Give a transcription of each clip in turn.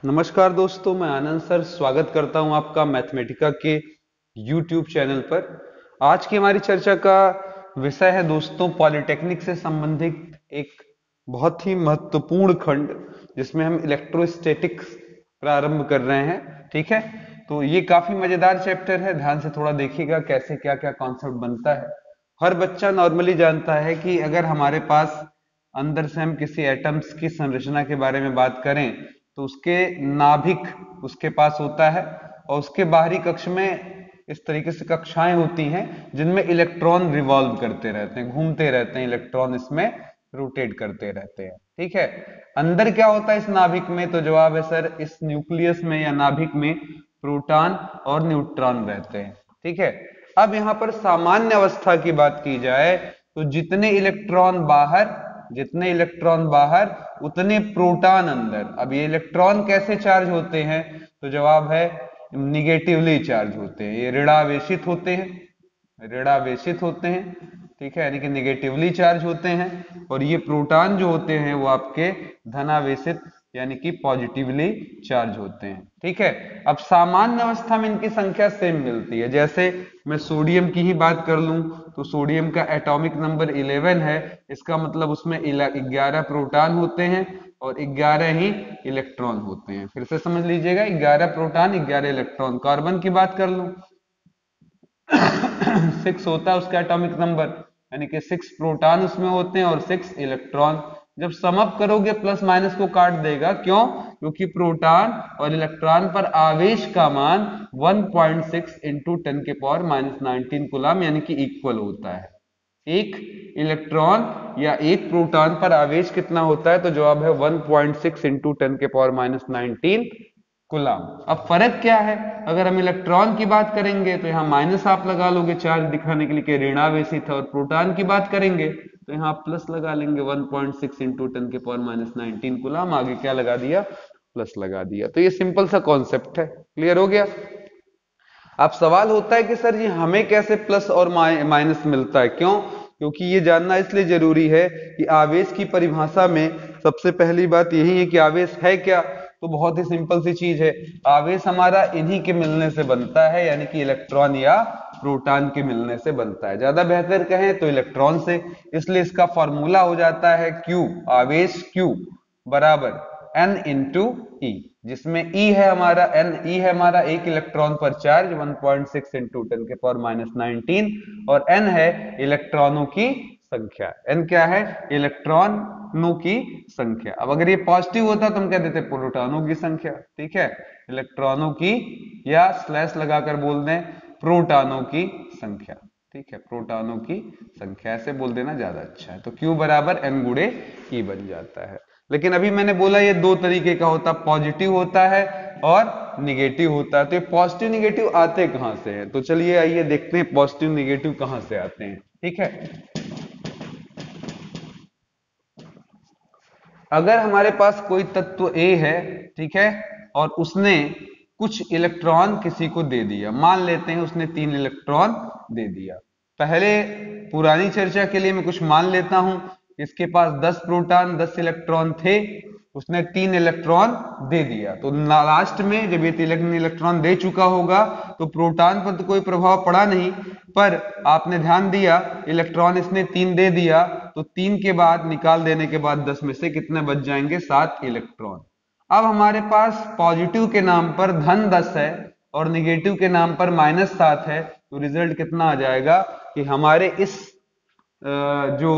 नमस्कार दोस्तों, मैं आनंद सर स्वागत करता हूं आपका मैथमेटिका के YouTube चैनल पर। आज की हमारी चर्चा का विषय है दोस्तों पॉलिटेक्निक से संबंधित एक बहुत ही महत्वपूर्ण खंड, जिसमें हम इलेक्ट्रोस्टैटिक्स प्रारंभ कर रहे हैं। ठीक है, तो ये काफी मजेदार चैप्टर है, ध्यान से थोड़ा देखिएगा कैसे क्या क्या कॉन्सेप्ट बनता है। हर बच्चा नॉर्मली जानता है कि अगर हमारे पास अंदर से हम किसी एटम्स की संरचना के बारे में बात करें तो उसके नाभिक उसके पास होता है और उसके बाहरी कक्ष में इस तरीके से कक्षाएं होती हैं जिनमें इलेक्ट्रॉन रिवॉल्व करते रहते हैं, घूमते रहते हैं, इलेक्ट्रॉन इसमें रोटेट करते रहते हैं। ठीक है, अंदर क्या होता है इस नाभिक में? तो जवाब है सर, इस न्यूक्लियस में या नाभिक में प्रोटॉन और न्यूट्रॉन रहते हैं। ठीक है, अब यहां पर सामान्य अवस्था की बात की जाए तो जितने इलेक्ट्रॉन बाहर उतने प्रोटॉन अंदर। अब ये इलेक्ट्रॉन कैसे चार्ज होते हैं? तो जवाब है निगेटिवली चार्ज होते हैं, ये ऋणावेशित होते हैं, ऋणावेशित होते हैं। ठीक है, यानी कि निगेटिवली चार्ज होते हैं। और ये प्रोटॉन जो होते हैं वो आपके धनावेशित यानी कि पॉजिटिवली चार्ज होते हैं। ठीक है, अब सामान्य अवस्था में इनकी संख्या सेम मिलती है। जैसे मैं सोडियम की ही बात कर लूं तो सोडियम का एटॉमिक नंबर 11 है, इसका मतलब उसमें 11 प्रोटॉन होते हैं और 11 ही इलेक्ट्रॉन होते हैं। फिर से समझ लीजिएगा, 11 प्रोटॉन 11 इलेक्ट्रॉन। कार्बन की बात कर लूं 6 होता है उसका एटॉमिक नंबर, यानी कि 6 प्रोटॉन उसमें होते हैं और 6 इलेक्ट्रॉन। जब सम अप करोगे प्लस माइनस को काट देगा, क्यों? क्योंकि प्रोटॉन और इलेक्ट्रॉन पर आवेश का मान 1.6 इंटू 10 के पावर माइनस 19 कूलम यानी कि इक्वल होता है। एक इलेक्ट्रॉन या एक प्रोटॉन पर आवेश कितना होता है? तो जवाब है 1.6 इंटू 10 के पावर माइनस 19 कूलम। अब फर्क क्या है? अगर हम इलेक्ट्रॉन की बात करेंगे तो यहाँ माइनस आप लगा लोगे चार्ज दिखाने के लिए कि ऋणावेशित है, और प्रोटॉन की बात करेंगे तो यहाँ आप प्लस लगा लेंगे 1.6 इंटू 10 के पावर माइनस 19 कूलम। आगे क्या लगा दिया? प्लस लगा दिया। तो ये सिंपल सा कॉन्सेप्ट है, क्लियर हो गया। अब सवाल होता है कि सर जी हमें कैसे प्लस और माइनस मिलता है? क्यों? क्योंकि ये जानना इसलिए जरूरी है कि आवेश की परिभाषा में सबसे पहली बात यही है कि आवेश है क्या। तो बहुत ही सिंपल सी चीज है, आवेश हमारा इन्हीं के मिलने से बनता है, यानी कि इलेक्ट्रॉन या प्रोटॉन के मिलने से बनता है। ज्यादा बेहतर कहें तो इलेक्ट्रॉन से। इसलिए इसका फॉर्मूला हो जाता है Q, आवेश Q बराबर N इंटू ई, जिसमें E है हमारा E है हमारा एक इलेक्ट्रॉन पर चार्ज 1.6 इंटू 10 के पावर माइनस 19, और N है इलेक्ट्रॉनों की संख्या। N क्या है? इलेक्ट्रॉनों की संख्या। अब अगर ये पॉजिटिव होता तो हम कह देते प्रोटॉनों की संख्या। ठीक है, इलेक्ट्रॉनों की, या स्लैश लगाकर बोल दें प्रोटॉनों की संख्या। ठीक है, प्रोटॉनों की संख्या ऐसे बोल देना ज्यादा अच्छा है। तो Q बराबर N गुणे E बन जाता है। लेकिन अभी मैंने बोला ये दो तरीके का होता है, पॉजिटिव होता है और निगेटिव होता है। तो ये पॉजिटिव निगेटिव आते कहां से हैं? तो चलिए आइए देखते हैं पॉजिटिव निगेटिव कहां से आते हैं। ठीक है, अगर हमारे पास कोई तत्व A है, ठीक है, और उसने कुछ इलेक्ट्रॉन किसी को दे दिया, मान लेते हैं उसने 3 इलेक्ट्रॉन दे दिया। पहले पुरानी चर्चा के लिए मैं कुछ मान लेता हूं, इसके पास 10 प्रोटॉन 10 इलेक्ट्रॉन थे, उसने 3 इलेक्ट्रॉन दे दिया। तो लास्ट में जब ये 3 इलेक्ट्रॉन दे चुका होगा तो प्रोटॉन पर तो कोई प्रभाव पड़ा नहीं, पर आपने ध्यान दिया इलेक्ट्रॉन इसने 3 दे दिया, तो 3 के बाद निकाल देने के बाद 10 में से कितने बच जाएंगे? 7 इलेक्ट्रॉन। अब हमारे पास पॉजिटिव के नाम पर धन 10 है और निगेटिव के नाम पर माइनस 7 है, तो रिजल्ट कितना आ जाएगा कि हमारे इस जो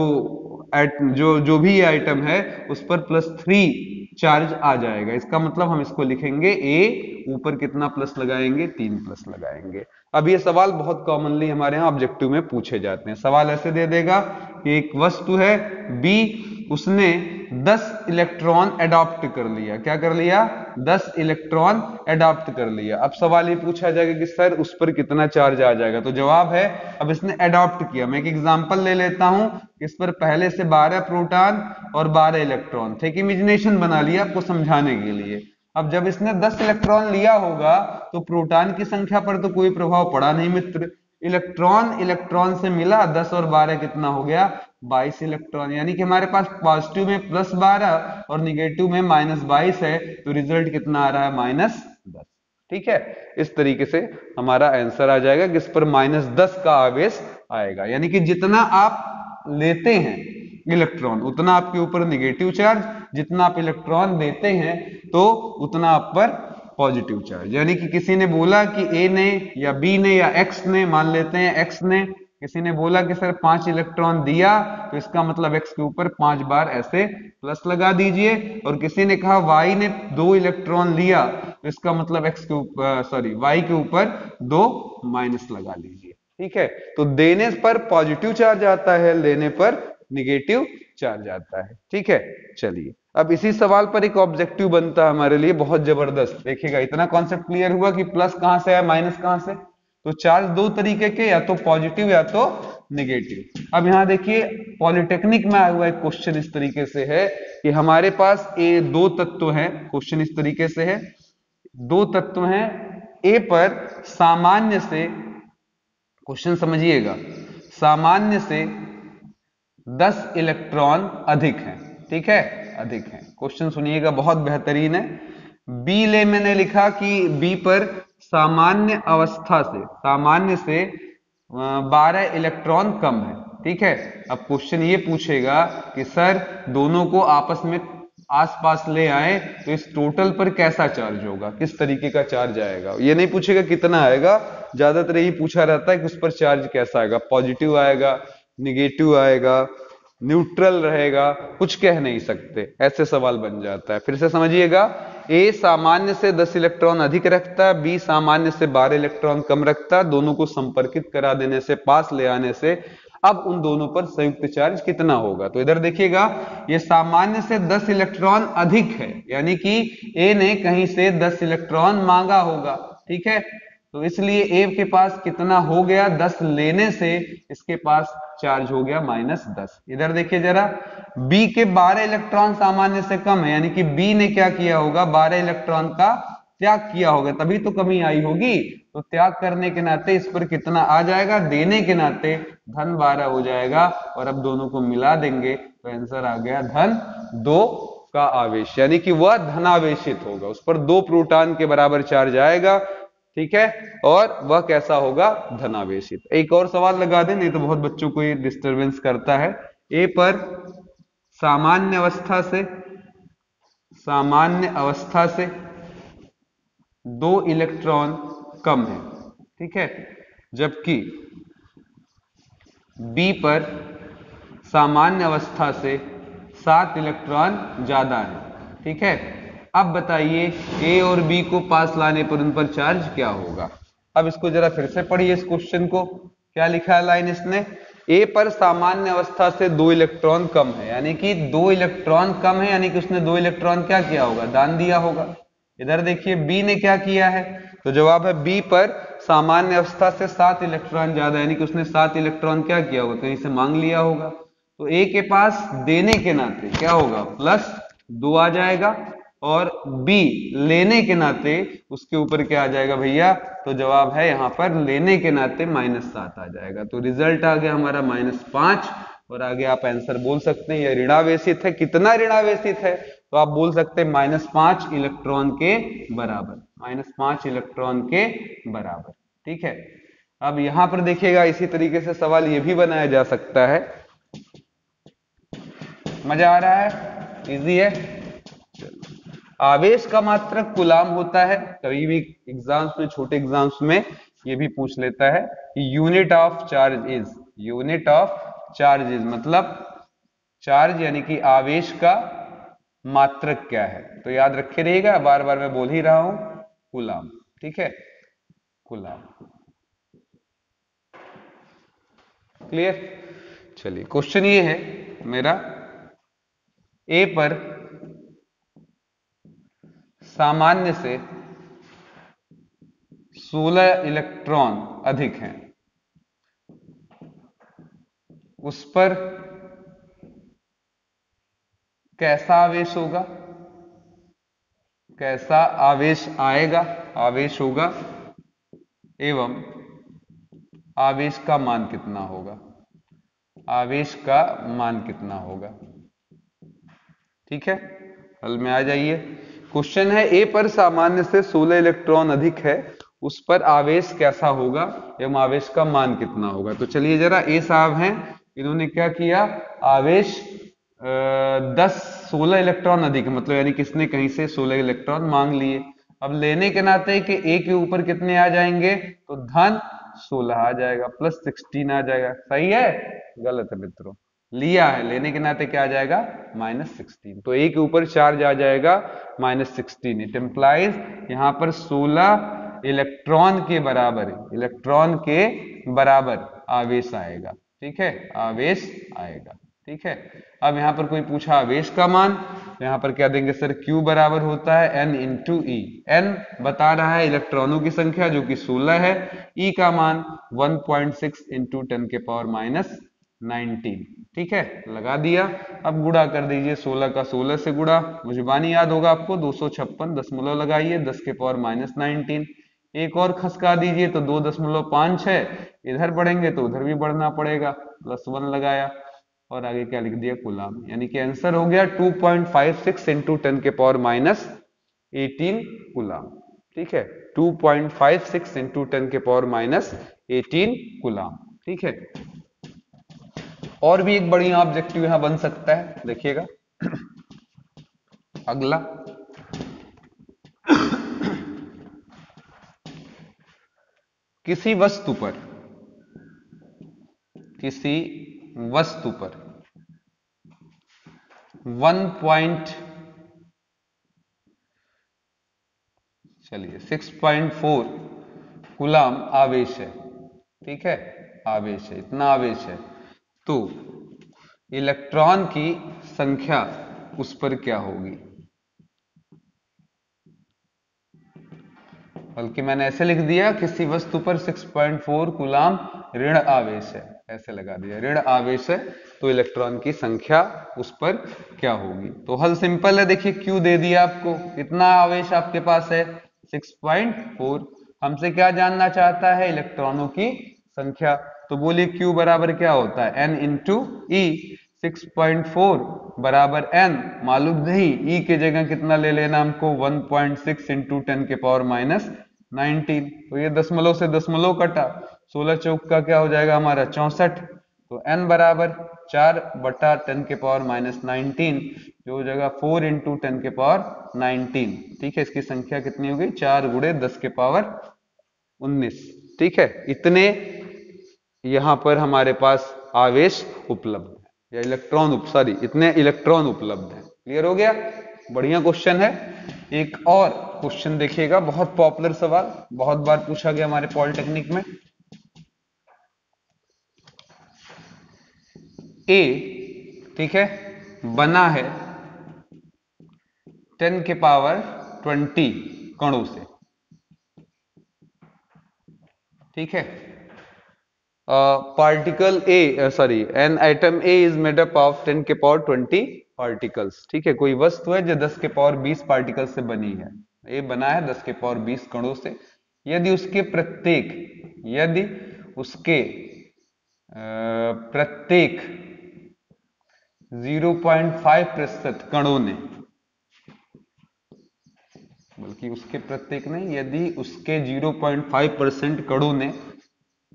जो भी आइटम है उस पर +3 चार्ज आ जाएगा। इसका मतलब हम इसको लिखेंगे A, ऊपर कितना प्लस लगाएंगे? 3 प्लस लगाएंगे। अब ये सवाल बहुत कॉमनली हमारे यहाँ ऑब्जेक्टिव में पूछे जाते हैं। सवाल ऐसे दे देगा कि एक वस्तु है B, उसने 10 इलेक्ट्रॉन अडॉप्ट कर लिया। क्या कर लिया? 10 इलेक्ट्रॉन अडॉप्ट कर लिया। अब सवाल ये पूछा जाएगा कि सर उस पर कितना चार्ज आ जाएगा? तो जवाब है, अब इसने अडॉप्ट किया। मैं एक एग्जांपल ले लेता हूं, इस पर पहले से 12 प्रोटॉन और 12 इलेक्ट्रॉन थे। एक इमेजिनेशन बना लिया आपको समझाने के लिए। अब जब इसने 10 इलेक्ट्रॉन लिया होगा तो प्रोटॉन की संख्या पर तो कोई प्रभाव पड़ा नहीं मित्र। इलेक्ट्रॉन इलेक्ट्रॉन से मिला, 10 और 12 कितना हो गया? 22 इलेक्ट्रॉन, यानी कि हमारे पास पॉजिटिव में +12 और निगेटिव में -22 है, तो रिजल्ट कितना आ रहा है -10। ठीक है, इस तरीके से हमारा आंसर आ जाएगा कि इस पर -10 का आवेश आएगा, यानी कि जितना आप लेते हैं इलेक्ट्रॉन उतना आपके ऊपर निगेटिव चार्ज, जितना आप इलेक्ट्रॉन देते हैं तो उतना आप पर पॉजिटिव चार्ज। यानी कि किसी ने बोला कि ए ने या बी ने या एक्स ने, मान लेते हैं एक्स ने, किसी ने बोला कि सर 5 इलेक्ट्रॉन दिया, तो इसका मतलब एक्स के ऊपर 5 बार ऐसे प्लस लगा दीजिए, और किसी ने कहा वाई ने 2 इलेक्ट्रॉन लिया, तो इसका मतलब एक्स के ऊपर सॉरी वाई के ऊपर 2 माइनस लगा लीजिए। ठीक है, तो देने पर पॉजिटिव चार्ज आता है, लेने पर निगेटिव चार्ज आता है। ठीक है, चलिए अब इसी सवाल पर एक ऑब्जेक्टिव बनता है हमारे लिए बहुत जबरदस्त। देखिएगा, इतना कॉन्सेप्ट क्लियर हुआ कि प्लस कहां से है माइनस कहां से। तो चार्ज दो तरीके के, या तो पॉजिटिव या तो नेगेटिव। अब यहां देखिए पॉलिटेक्निक में आया हुआ एक क्वेश्चन इस तरीके से है कि हमारे पास ए दो तत्व हैं। क्वेश्चन इस तरीके से है, दो तत्व हैं, ए पर सामान्य से, क्वेश्चन समझिएगा, सामान्य से 10 इलेक्ट्रॉन अधिक हैं। ठीक है, अधिक हैं। क्वेश्चन सुनिएगा, बहुत बेहतरीन है। बी ले मैंने लिखा कि बी पर सामान्य अवस्था से, सामान्य से 12 इलेक्ट्रॉन कम है। ठीक है, अब क्वेश्चन ये पूछेगा कि सर दोनों को आपस में आसपास ले आए तो इस टोटल पर कैसा चार्ज होगा, किस तरीके का चार्ज आएगा। ये नहीं पूछेगा कितना आएगा, ज्यादातर यही पूछा रहता है कि उस पर चार्ज कैसा आएगा, पॉजिटिव आएगा, निगेटिव आएगा, न्यूट्रल रहेगा, कुछ कह नहीं सकते, ऐसे सवाल बन जाता है। फिर से समझिएगा, ए सामान्य से 10 इलेक्ट्रॉन अधिक रखता है, बी सामान्य से 12 इलेक्ट्रॉन कम रखता है। दोनों को संपर्कित करा देने से, पास ले आने से अब उन दोनों पर संयुक्त चार्ज कितना होगा। तो इधर देखिएगा, ये सामान्य से 10 इलेक्ट्रॉन अधिक है, यानी कि ए ने कहीं से 10 इलेक्ट्रॉन मांगा होगा। ठीक है, तो इसलिए ए के पास कितना हो गया, 10 लेने से इसके पास चार्ज हो गया -10। इधर देखिए जरा, बी के 12 इलेक्ट्रॉन सामान्य से कम है, यानी कि बी ने क्या किया होगा, 12 इलेक्ट्रॉन का त्याग किया होगा, तभी तो कमी आई होगी। तो त्याग करने के नाते इस पर कितना आ जाएगा, देने के नाते -12 हो जाएगा, और अब दोनों को मिला देंगे तो आंसर आ गया -2 का आवेश, यानी कि वह धनावेशित होगा, उस पर 2 प्रोटॉन के बराबर चार्ज आएगा। ठीक है, और वह कैसा होगा, धनावेशित। एक और सवाल लगा दें, नहीं तो बहुत बच्चों को ये डिस्टरबेंस करता है। ए पर सामान्य अवस्था से, सामान्य अवस्था से 2 इलेक्ट्रॉन कम है। ठीक है, जबकि बी पर सामान्य अवस्था से 7 इलेक्ट्रॉन ज्यादा है। ठीक है, अब बताइए ए और बी को पास लाने पर उन पर चार्ज क्या होगा। अब इसको जरा फिर से पढ़िए, इस क्वेश्चन को क्या लिखा है लाइन इसने, ए पर सामान्य अवस्था से 2 इलेक्ट्रॉन कम है, यानी कि 2 इलेक्ट्रॉन कम है, यानी कि उसने 2 इलेक्ट्रॉन क्या किया होगा, दान दिया होगा। इधर देखिए बी ने क्या किया है, तो जवाब है बी पर सामान्य अवस्था से 7 इलेक्ट्रॉन ज्यादा, यानी कि उसने 7 इलेक्ट्रॉन क्या किया होगा, कहीं से मांग लिया होगा। तो ए के पास देने के नाते क्या होगा, +2 आ जाएगा, और बी लेने के नाते उसके ऊपर क्या आ जाएगा भैया, तो जवाब है यहां पर लेने के नाते -7 आ जाएगा। तो रिजल्ट आ गया हमारा -5, और आगे आप आंसर बोल सकते हैं यह ऋणावेशित है। कितना ऋणावेशित है, तो आप बोल सकते हैं -5 इलेक्ट्रॉन के बराबर, -5 इलेक्ट्रॉन के बराबर। ठीक है, अब यहां पर देखिएगा इसी तरीके से सवाल यह भी बनाया जा सकता है। मजा आ रहा है, इजी है। आवेश का मात्रक कूलाम होता है, कभी भी एग्जाम्स में, छोटे एग्जाम्स में ये भी पूछ लेता है कि unit of charge is, unit of charge is मतलब चार्ज यानी कि आवेश का मात्रक क्या है। तो याद रखे रहिएगा, बार बार मैं बोल ही रहा हूं, कूलाम। ठीक है, कूलाम। क्लियर। चलिए क्वेश्चन ये है मेरा, ए पर सामान्य से 16 इलेक्ट्रॉन अधिक हैं, उस पर कैसा आवेश होगा, कैसा आवेश आएगा, आवेश होगा, एवं आवेश का मान कितना होगा। आवेश का मान कितना होगा। ठीक है, हल में आ जाइए। क्वेश्चन है ए पर सामान्य से 16 इलेक्ट्रॉन अधिक है, उस पर आवेश कैसा होगा एवं आवेश का मान कितना होगा। तो चलिए जरा, ए साहब हैं, इन्होंने क्या किया, आवेश 16 इलेक्ट्रॉन अधिक, मतलब यानी किसने कहीं से 16 इलेक्ट्रॉन मांग लिए। अब लेने के नाते कि ए के ऊपर कितने आ जाएंगे, तो धन 16 आ जाएगा, प्लस 16 आ जाएगा। सही है, गलत है मित्रों, लिया है, लेने के नाते क्या आ जाएगा, -16। तो ए के ऊपर चार्ज आ जाएगा -16। इट इम्प्लाइज यहाँ पर 16 इलेक्ट्रॉन के बराबर, इलेक्ट्रॉन के बराबर आवेश आएगा। ठीक है, आवेश आएगा। ठीक है, अब यहाँ पर कोई पूछा आवेश का मान, तो यहाँ पर क्या देंगे सर, Q बराबर होता है N इंटू ई। N बता रहा है इलेक्ट्रॉनों की संख्या जो कि 16 है, E का मान 1.6 इंटू 10 के पावर -19। ठीक है, लगा दिया। अब गुणा कर दीजिए, 16 का 16 से गुणा, मुझबानी याद होगा आपको, 256 दशमलव लगाइए 10 के पावर -19। एक और खसका दीजिए तो 2.5 है, इधर बढ़ेंगे तो उधर भी बढ़ना पड़ेगा, +1 लगाया और आगे क्या लिख दिया, कूलाम। यानी कि आंसर हो गया 2.56 इंटू 10 के पावर -18 कूलाम। ठीक है, 2.56 इंटू 10 के पावर -18 कूलाम। ठीक है, और भी एक बढ़िया ऑब्जेक्टिव यहां बन सकता है, देखिएगा अगला। किसी वस्तु पर 6.4 कूलाम आवेश है। ठीक है, आवेश है, इतना आवेश है, तो इलेक्ट्रॉन की संख्या उस पर क्या होगी। बल्कि मैंने ऐसे लिख दिया, किसी वस्तु पर 6.4 कूलाम ऋण आवेश है, ऐसे लगा दिया, ऋण आवेश है तो इलेक्ट्रॉन की संख्या उस पर क्या होगी। तो हल सिंपल है, देखिए Q दे दिया आपको, इतना आवेश आपके पास है 6.4, हमसे क्या जानना चाहता है, इलेक्ट्रॉनों की संख्या। तो बोलिए Q बराबर क्या होता है, N इंटू ई। 6.4 बराबर N मालूम नहीं, E के जगह कितना ले लेना हमको, 1.6 इंटू 10 के पावर -19। तो ये दशमलव से दशमलव कटा, 16 चौक का क्या हो जाएगा हमारा 64। तो N बराबर 4/10 के पावर -19, जो जगह 4 इंटू 10 के पावर 19। ठीक है, इसकी संख्या कितनी हो गई, 4 गुणे 10 के पावर 19। ठीक है, इतने यहां पर हमारे पास आवेश उपलब्ध है, या इलेक्ट्रॉन सॉरी इतने इलेक्ट्रॉन उपलब्ध है। क्लियर हो गया, बढ़िया क्वेश्चन है। एक और क्वेश्चन देखिएगा, बहुत पॉपुलर सवाल, बहुत बार पूछा गया हमारे पॉलिटेक्निक में। ए, ठीक है, बना है 10 के पावर 20 कणों से। ठीक है, particle A sorry an atom A is made up of 10 के पावर 20 पार्टिकल्स। ठीक है, कोई वस्तु है जो 10 के पावर 20 पार्टिकल से बनी है, ए बना है 10 के पावर 20 कणों से। यदि उसके प्रत्येक 0.5% कणों ने, बल्कि उसके प्रत्येक नहीं, यदि उसके 0.5% कणों ने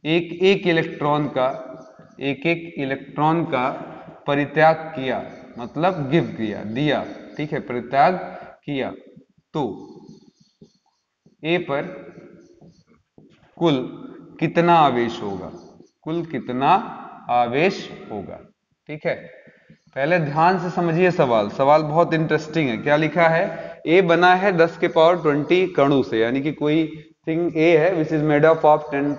एक एक इलेक्ट्रॉन का परित्याग किया, मतलब गिव किया, दिया, ठीक है, परित्याग किया, तो ए पर कुल कितना आवेश होगा, कुल कितना आवेश होगा। ठीक है, पहले ध्यान से समझिए सवाल, सवाल बहुत इंटरेस्टिंग है। क्या लिखा है, ए बना है 10 के पावर 20 कणों से, यानी कि कोई थिंग ए है which is made up of 10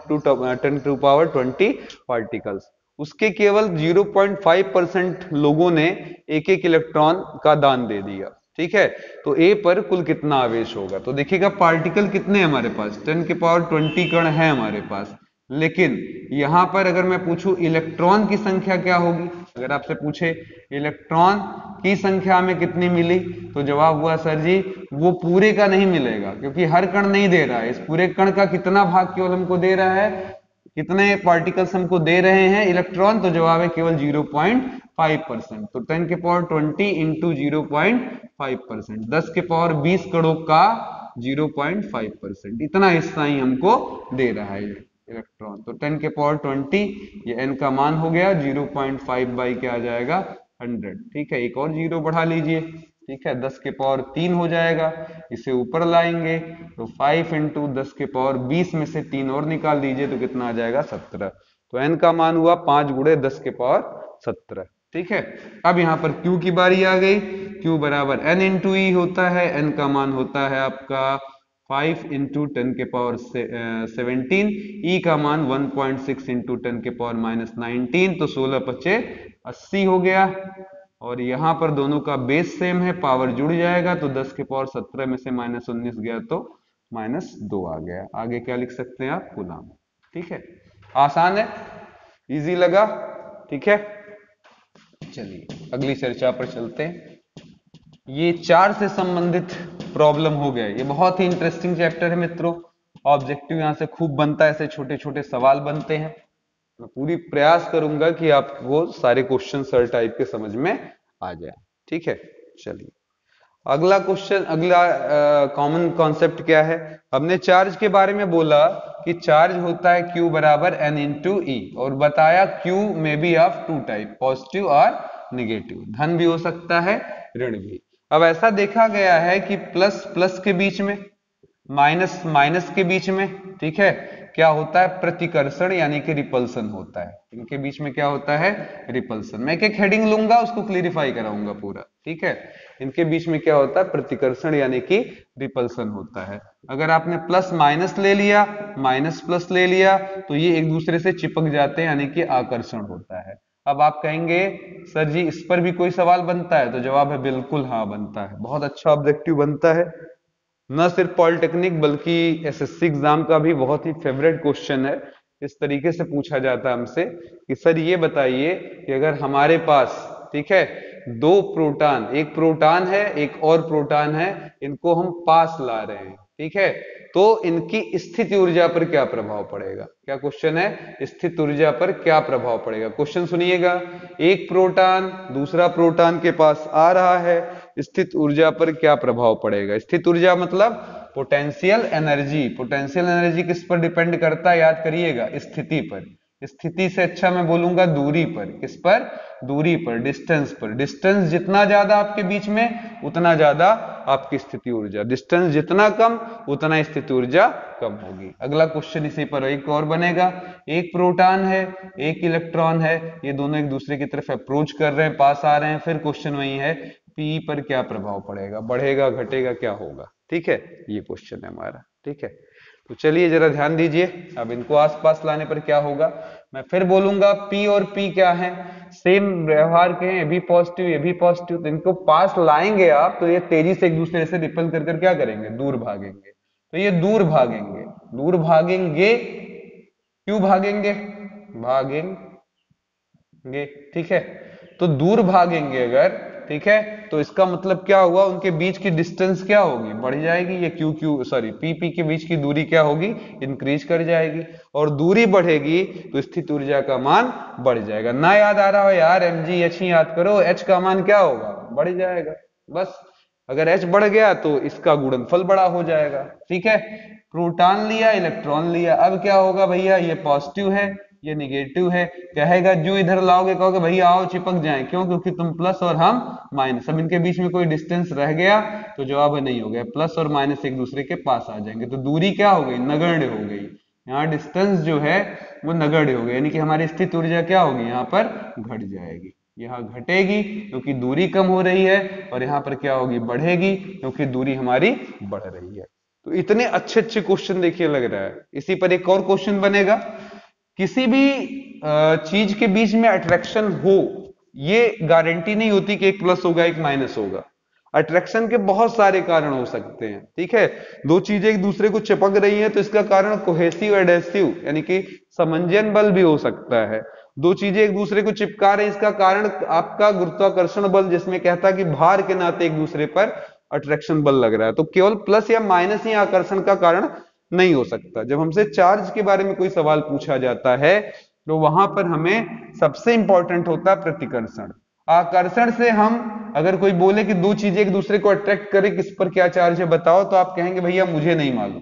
to power 20 particles. उसके केवल 0.5% लोगों ने एक एक इलेक्ट्रॉन का दान दे दिया। ठीक है, तो ए पर कुल कितना आवेश होगा। तो देखिएगा पार्टिकल कितने हैं हमारे पास, 10 के पावर 20 कण है हमारे पास, लेकिन यहां पर अगर मैं पूछूं इलेक्ट्रॉन की संख्या क्या होगी, अगर आपसे पूछे इलेक्ट्रॉन की संख्या में कितनी मिली, तो जवाब हुआ सर जी वो पूरे का नहीं मिलेगा, क्योंकि हर कण नहीं दे रहा है, इस पूरे कण का कितना भाग केवल हमको दे रहा है, कितने पार्टिकल्स हमको दे रहे हैं इलेक्ट्रॉन, तो जवाब है केवल 0.5%। तो 10 के पावर 20 इंटू 0.5%, 10 के पावर 20 करोड़ का 0.5%, इतना हिस्सा ही हमको दे रहा है इलेक्ट्रॉन। तो 10 के पावर 20, ये n का मान हो गया, 0.5 बाई क्या आ जाएगा 100। ठीक है, एक और जीरो बढ़ा लीजिए। ठीक है, 10 के पावर 3 हो जाएगा, इसे ऊपर लाएंगे तो 5 इंटू 10 के पावर 20 में से 3 और निकाल दीजिए तो कितना आ जाएगा 17। तो n का मान हुआ 5 गुणे 10 के पावर 17। ठीक है, अब यहाँ पर q की बारी आ गई। q बराबर n इंटू ई होता है, n का मान होता है आपका 5 इंटू 10 के पावर 17, ई का मान 1.6 इंटू 10 के पावर -19, तो 16 पचे 80 हो गया। और यहाँ पर दोनों का बेस सेम है, पावर जुड़ जाएगा, तो 10 के पावर 17 में से -19 गया तो -2 आ गया। आगे क्या लिख सकते हैं आप, कूलम। ठीक है, आसान है, इजी लगा। ठीक है, चलिए अगली चर्चा पर चलते हैं। ये चार्ज से संबंधित प्रॉब्लम हो गया, ये बहुत ही इंटरेस्टिंग चैप्टर है मित्रों। ऑब्जेक्टिव यहाँ से खूब बनता है, ऐसे छोटे छोटे सवाल बनते हैं। मैं पूरी प्रयास करूंगा कि आपको सारे क्वेश्चन सर टाइप के समझ में आ जाए। ठीक है, चलिए अगला क्वेश्चन, अगला कॉमन कॉन्सेप्ट क्या है। हमने चार्ज के बारे में बोला कि चार्ज होता है Q बराबर N इंटू ई, और बताया Q में भी ऑफ टू टाइप, पॉजिटिव और निगेटिव, धन भी हो सकता है ऋण भी। अब ऐसा देखा गया है कि प्लस प्लस के बीच में, माइनस माइनस के बीच में, ठीक है, क्या होता है, प्रतिकर्षण यानी कि रिपल्सन होता है। इनके बीच में क्या होता है, रिपल्सन। मैं एक एक हेडिंग लूंगा, उसको क्लियरिफाई कराऊंगा पूरा। ठीक है, इनके बीच में क्या होता है, प्रतिकर्षण यानी कि रिपल्सन होता है। अगर आपने प्लस माइनस ले लिया, माइनस प्लस ले लिया, तो ये एक दूसरे से चिपक जाते हैं यानी कि आकर्षण होता है। अब आप कहेंगे सर जी इस पर भी कोई सवाल बनता है, तो जवाब है बिल्कुल हाँ बनता है, बहुत अच्छा ऑब्जेक्टिव बनता है। न सिर्फ पॉलिटेक्निक बल्कि एसएससी एग्जाम का भी बहुत ही फेवरेट क्वेश्चन है। इस तरीके से पूछा जाता है हमसे कि सर ये बताइए कि अगर हमारे पास, ठीक है, दो प्रोटॉन, एक प्रोटॉन है एक और प्रोटॉन है, इनको हम पास ला रहे हैं, ठीक है, तो इनकी स्थिति ऊर्जा पर क्या प्रभाव पड़ेगा। क्या क्वेश्चन है, स्थित ऊर्जा पर क्या प्रभाव पड़ेगा। क्वेश्चन सुनिएगा, एक प्रोटॉन दूसरा प्रोटॉन के पास आ रहा है, स्थित ऊर्जा पर क्या प्रभाव पड़ेगा। स्थित ऊर्जा मतलब पोटेंशियल एनर्जी। पोटेंशियल एनर्जी किस पर डिपेंड करता है, याद करिएगा, स्थिति पर। स्थिति से अच्छा मैं बोलूंगा दूरी पर। किस पर, दूरी पर, डिस्टेंस पर। डिस्टेंस जितना ज्यादा आपके बीच में उतना ज्यादा आपकी स्थिति ऊर्जा, डिस्टेंस जितना कम उतना स्थिति ऊर्जा कम होगी। अगला क्वेश्चन इसी पर एक और बनेगा, एक प्रोटॉन है एक इलेक्ट्रॉन है, ये दोनों एक दूसरे की तरफ अप्रोच कर रहे हैं, पास आ रहे हैं, फिर क्वेश्चन वही है पी पर क्या प्रभाव पड़ेगा, बढ़ेगा घटेगा क्या होगा। ठीक है, ये क्वेश्चन है हमारा। ठीक है, तो चलिए जरा ध्यान दीजिए, अब इनको आसपास लाने पर क्या होगा। मैं फिर बोलूंगा P और P क्या है, सेम व्यवहार के हैं, ये भी पॉजिटिव ये भी पॉजिटिव, तो इनको पास लाएंगे आप तो ये तेजी से एक दूसरे से रिपल कर कर क्या करेंगे, दूर भागेंगे। तो ये दूर भागेंगे, दूर भागेंगे, क्यों भागेंगे, भागेंगे। ठीक है, तो दूर भागेंगे अगर, ठीक है, तो इसका मतलब क्या हुआ, उनके बीच की डिस्टेंस क्या होगी, बढ़ जाएगी। ये Q Q sorry P P के बीच की दूरी क्या होगी, इंक्रीज कर जाएगी, और दूरी बढ़ेगी तो स्थित ऊर्जा का मान बढ़ जाएगा। ना याद आ रहा हो यार, mgh ही याद करो, h का मान क्या होगा, बढ़ जाएगा। बस अगर h बढ़ गया तो इसका गुणनफल बड़ा हो जाएगा। ठीक है, प्रोटॉन लिया इलेक्ट्रॉन लिया, अब क्या होगा भैया, ये पॉजिटिव है ये निगेटिव है, कहेगा जो इधर लाओगे, कहोगे भैया आओ चिपक जाएं, क्यों, क्योंकि तुम प्लस और हम माइनस। अब इनके बीच में कोई डिस्टेंस रह गया तो जवाब नहीं हो गया, प्लस और माइनस एक दूसरे के पास आ जाएंगे, तो दूरी क्या हो गई, नगण्य हो गई। यहाँ डिस्टेंस जो है वो नगण्य हो गई, यानी कि हमारी स्थित ऊर्जा क्या होगी, यहाँ पर घट जाएगी, यहाँ घटेगी क्योंकि दूरी कम हो रही है, और यहाँ पर क्या होगी, बढ़ेगी क्योंकि दूरी हमारी बढ़ रही है। तो इतने अच्छे अच्छे क्वेश्चन देखिए लग रहा है। इसी पर एक और क्वेश्चन बनेगा, किसी भी चीज के बीच में अट्रैक्शन हो, ये गारंटी नहीं होती कि एक प्लस होगा एक माइनस होगा। अट्रैक्शन के बहुत सारे कारण हो सकते हैं। ठीक है, दो चीजें एक दूसरे को चिपक रही हैं तो इसका कारण कोहेसिव एडेसिव यानी कि समंजन बल भी हो सकता है। दो चीजें एक दूसरे को चिपका रही हैं, इसका कारण आपका गुरुत्वाकर्षण बल, जिसमें कहता है कि भार के नाते एक दूसरे पर अट्रैक्शन बल लग रहा है। तो केवल प्लस या माइनस ही आकर्षण का कारण नहीं हो सकता। जब हमसे चार्ज के बारे में कोई सवाल पूछा जाता है तो वहां पर हमें सबसे इंपॉर्टेंट होता है प्रतिकर्षण। आकर्षण से हम अगर कोई बोले कि दो चीजें एक दूसरे को अट्रैक्ट करें, किस पर क्या चार्ज है बताओ, तो आप कहेंगे भैया मुझे नहीं मालूम,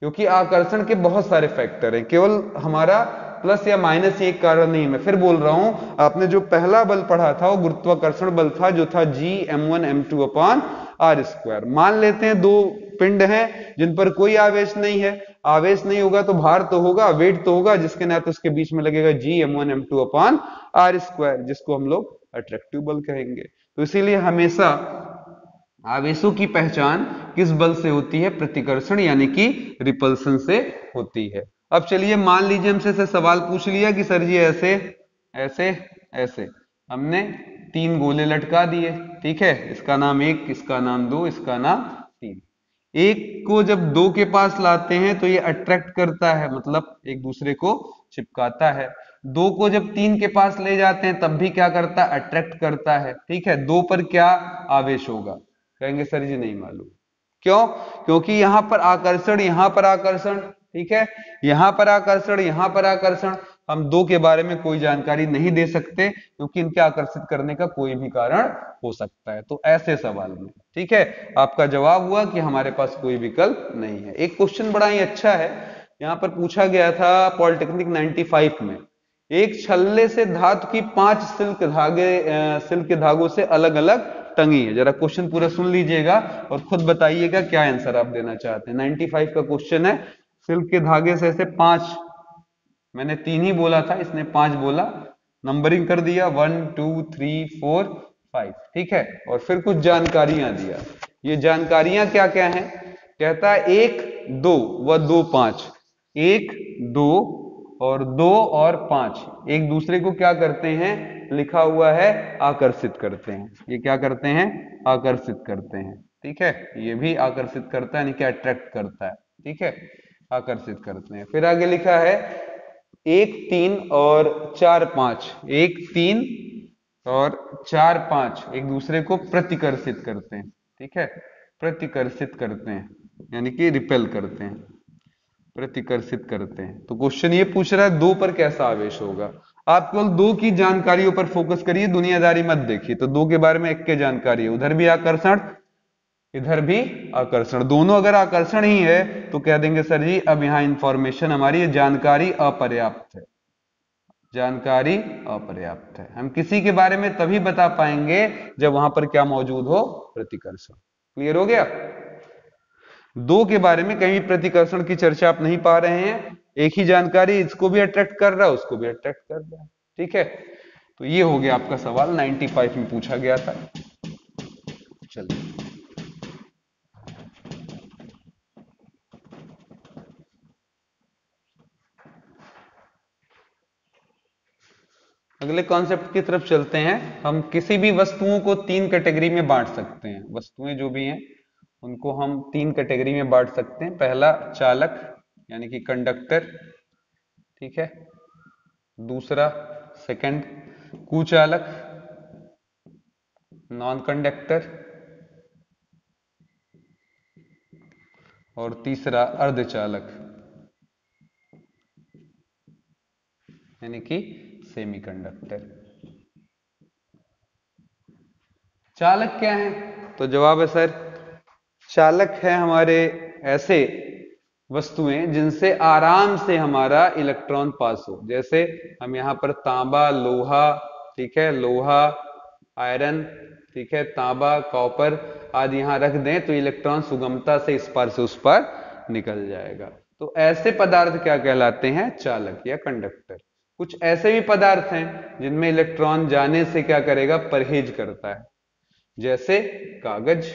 क्योंकि आकर्षण के बहुत सारे फैक्टर हैं, केवल हमारा प्लस या माइनस ही एक कारण नहीं है। मैं फिर बोल रहा हूं, आपने जो पहला बल पढ़ा था वो गुरुत्वाकर्षण बल था, जो था Gm1m2 अपॉन आर स्क्वायर। मान लेते हैं दो पिंड हैं जिन पर कोई आवेश नहीं है, आवेश नहीं होगा तो भार तो होगा, वेट तो होगा, जिसके नाते उसके बीच में लगेगा Gm1m2 अपॉन आर स्क्वायर, जिसको हम लोग अट्रैक्टिव बल कहेंगे। तो इसीलिए हमेशा आवेशों की पहचान किस बल से होती है? प्रतिकर्षण यानी कि रिपल्सन से होती है। अब चलिए मान लीजिए हमसे से सवाल पूछ लिया कि सर जी ऐसे ऐसे ऐसे हमने तीन गोले लटका दिए, ठीक है, इसका नाम एक, इसका नाम दो, इसका नाम तीन। एक को जब दो के पास लाते हैं तो ये अट्रैक्ट करता है, मतलब एक दूसरे को चिपकाता है। दो को जब तीन के पास ले जाते हैं तब भी क्या करता है? अट्रैक्ट करता है, ठीक है। दो पर क्या आवेश होगा? कहेंगे सर जी नहीं मालूम। क्यों? क्योंकि यहां पर आकर्षण, यहां पर आकर्षण, ठीक है, यहां पर आकर्षण, यहां पर आकर्षण। हम दो के बारे में कोई जानकारी नहीं दे सकते क्योंकि इनके आकर्षित करने का कोई भी कारण हो सकता है। तो ऐसे सवाल में, ठीक है, आपका जवाब हुआ कि हमारे पास कोई विकल्प नहीं है। एक क्वेश्चन बड़ा ही अच्छा है, यहां पर पूछा गया था पॉलिटेक्निक 95 में, एक छल्ले से धातु की 5 सिल्क धागों से अलग अलग टंगी है। जरा क्वेश्चन पूरा सुन लीजिएगा और खुद बताइएगा क्या आंसर आप देना चाहते हैं। 95 का क्वेश्चन है, सिल्क के धागे से ऐसे 5, मैंने 3 ही बोला था, इसने 5 बोला, नंबरिंग कर दिया 1 2 3 4 5, ठीक है, और फिर कुछ जानकारियां दिया। ये जानकारियां क्या क्या हैं? कहता है 1 2 व 2 5, 1 2 और 2 और 5 एक दूसरे को क्या करते हैं? लिखा हुआ है आकर्षित करते हैं। ये क्या करते हैं? आकर्षित करते हैं, ठीक है, ये भी आकर्षित करता है, यानी कि अट्रैक्ट करता है, ठीक है, आकर्षित करते हैं। फिर आगे लिखा है 1 3 और 4 5, 1 3 और 4 5 एक दूसरे को प्रतिकर्षित करते हैं, ठीक है, प्रतिकर्षित करते हैं, यानी कि रिपेल करते हैं, प्रतिकर्षित करते हैं। तो क्वेश्चन ये पूछ रहा है दो पर कैसा आवेश होगा। आप केवल दो की जानकारियों पर फोकस करिए, दुनियादारी मत देखिए। तो दो के बारे में एक के जानकारी है, उधर भी आकर्षण, इधर भी आकर्षण, दोनों अगर आकर्षण ही है तो कह देंगे सर जी अब यहां इंफॉर्मेशन हमारी जानकारी अपर्याप्त है, जानकारी अपर्याप्त है। हम किसी के बारे में तभी बता पाएंगे जब वहां पर क्या मौजूद हो? प्रतिकर्षण। क्लियर हो गया? दो के बारे में कहीं प्रतिकर्षण की चर्चा आप नहीं पा रहे हैं, एक ही जानकारी इसको भी अट्रैक्ट कर रहा है, उसको भी अट्रैक्ट कर रहा है, ठीक है। तो ये हो गया आपका सवाल, 95 में पूछा गया था। चलिए अगले कॉन्सेप्ट की तरफ चलते हैं। हम किसी भी वस्तुओं को 3 कैटेगरी में बांट सकते हैं। वस्तुएं जो भी हैं उनको हम 3 कैटेगरी में बांट सकते हैं। पहला चालक यानी कि कंडक्टर, ठीक है, दूसरा सेकंड कुचालक नॉन कंडक्टर, और तीसरा अर्धचालक यानी कि सेमीकंडक्टर। चालक क्या है? तो जवाब है सर, चालक है हमारे ऐसे वस्तुएं जिनसे आराम से हमारा इलेक्ट्रॉन पास हो। जैसे हम यहां पर तांबा, लोहा, ठीक है, लोहा, आयरन, ठीक है, तांबा, कॉपर आदि यहां रख दें तो इलेक्ट्रॉन सुगमता से इस पार से उस पार निकल जाएगा। तो ऐसे पदार्थ क्या कहलाते हैं? चालक या कंडक्टर। कुछ ऐसे भी पदार्थ हैं जिनमें इलेक्ट्रॉन जाने से क्या करेगा? परहेज करता है, जैसे कागज,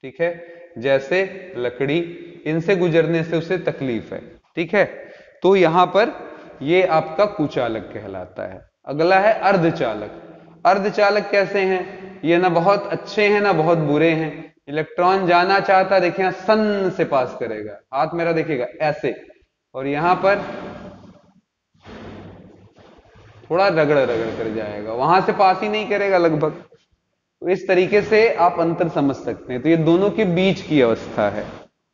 ठीक है, जैसे लकड़ी, इनसे गुजरने से उसे तकलीफ है, ठीक है। तो यहां पर ये आपका कुचालक कहलाता है। अगला है अर्धचालक। अर्धचालक कैसे हैं? ये ना बहुत अच्छे हैं ना बहुत बुरे हैं। इलेक्ट्रॉन जाना चाहता है, देखिए सन से पास करेगा, हाथ मेरा देखिएगा ऐसे, और यहां पर थोड़ा रगड़ रगड़ कर जाएगा, वहां से पास ही नहीं करेगा लगभग। तो इस तरीके से आप अंतर समझ सकते हैं। तो ये दोनों के बीच की अवस्था है,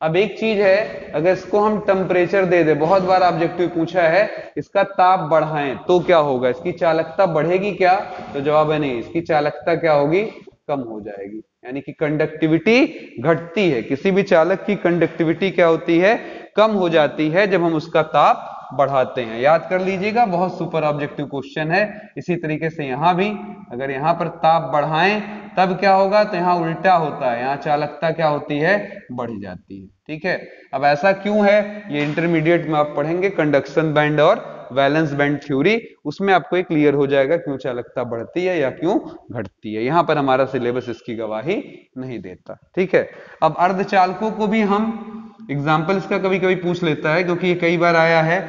अब एक चीज है, अगर इसको हम टेम्परेचर दे दे, बहुत बार ऑब्जेक्टिव पूछा है, इसका ताप बढ़ाएं तो क्या होगा, इसकी चालकता बढ़ेगी क्या, तो जवाब है नहीं, इसकी चालकता क्या होगी, कम हो जाएगी। यानी कि कंडक्टिविटी घटती है, किसी भी चालक की कंडक्टिविटी क्या होती है, कम हो जाती है जब हम उसका ताप बढ़ाते हैं। याद कर लीजिएगा, बहुत सुपर ऑब्जेक्टिव क्वेश्चन है। इसी तरीके से यहां भी, अगर यहां पर ताप बढ़ाएं तब क्या होगा, तो यहां उल्टा होता है, यहां चालकता क्या होती है, बढ़ जाती है। ठीक है, अब ऐसा क्यों है, ये इंटरमीडिएट में आप पढ़ेंगे कंडक्शन बैंड और वैलेंस बैंड थ्योरी, उसमें आपको ये क्लियर हो जाएगा क्यों चालकता बढ़ती है या क्यों घटती है। यहां पर हमारा सिलेबस इसकी गवाही नहीं देता। ठीक है, अब अर्धचालकों को भी हम एग्जाम्पल इसका कभी कभी पूछ लेता है, क्योंकि ये कई बार आया है।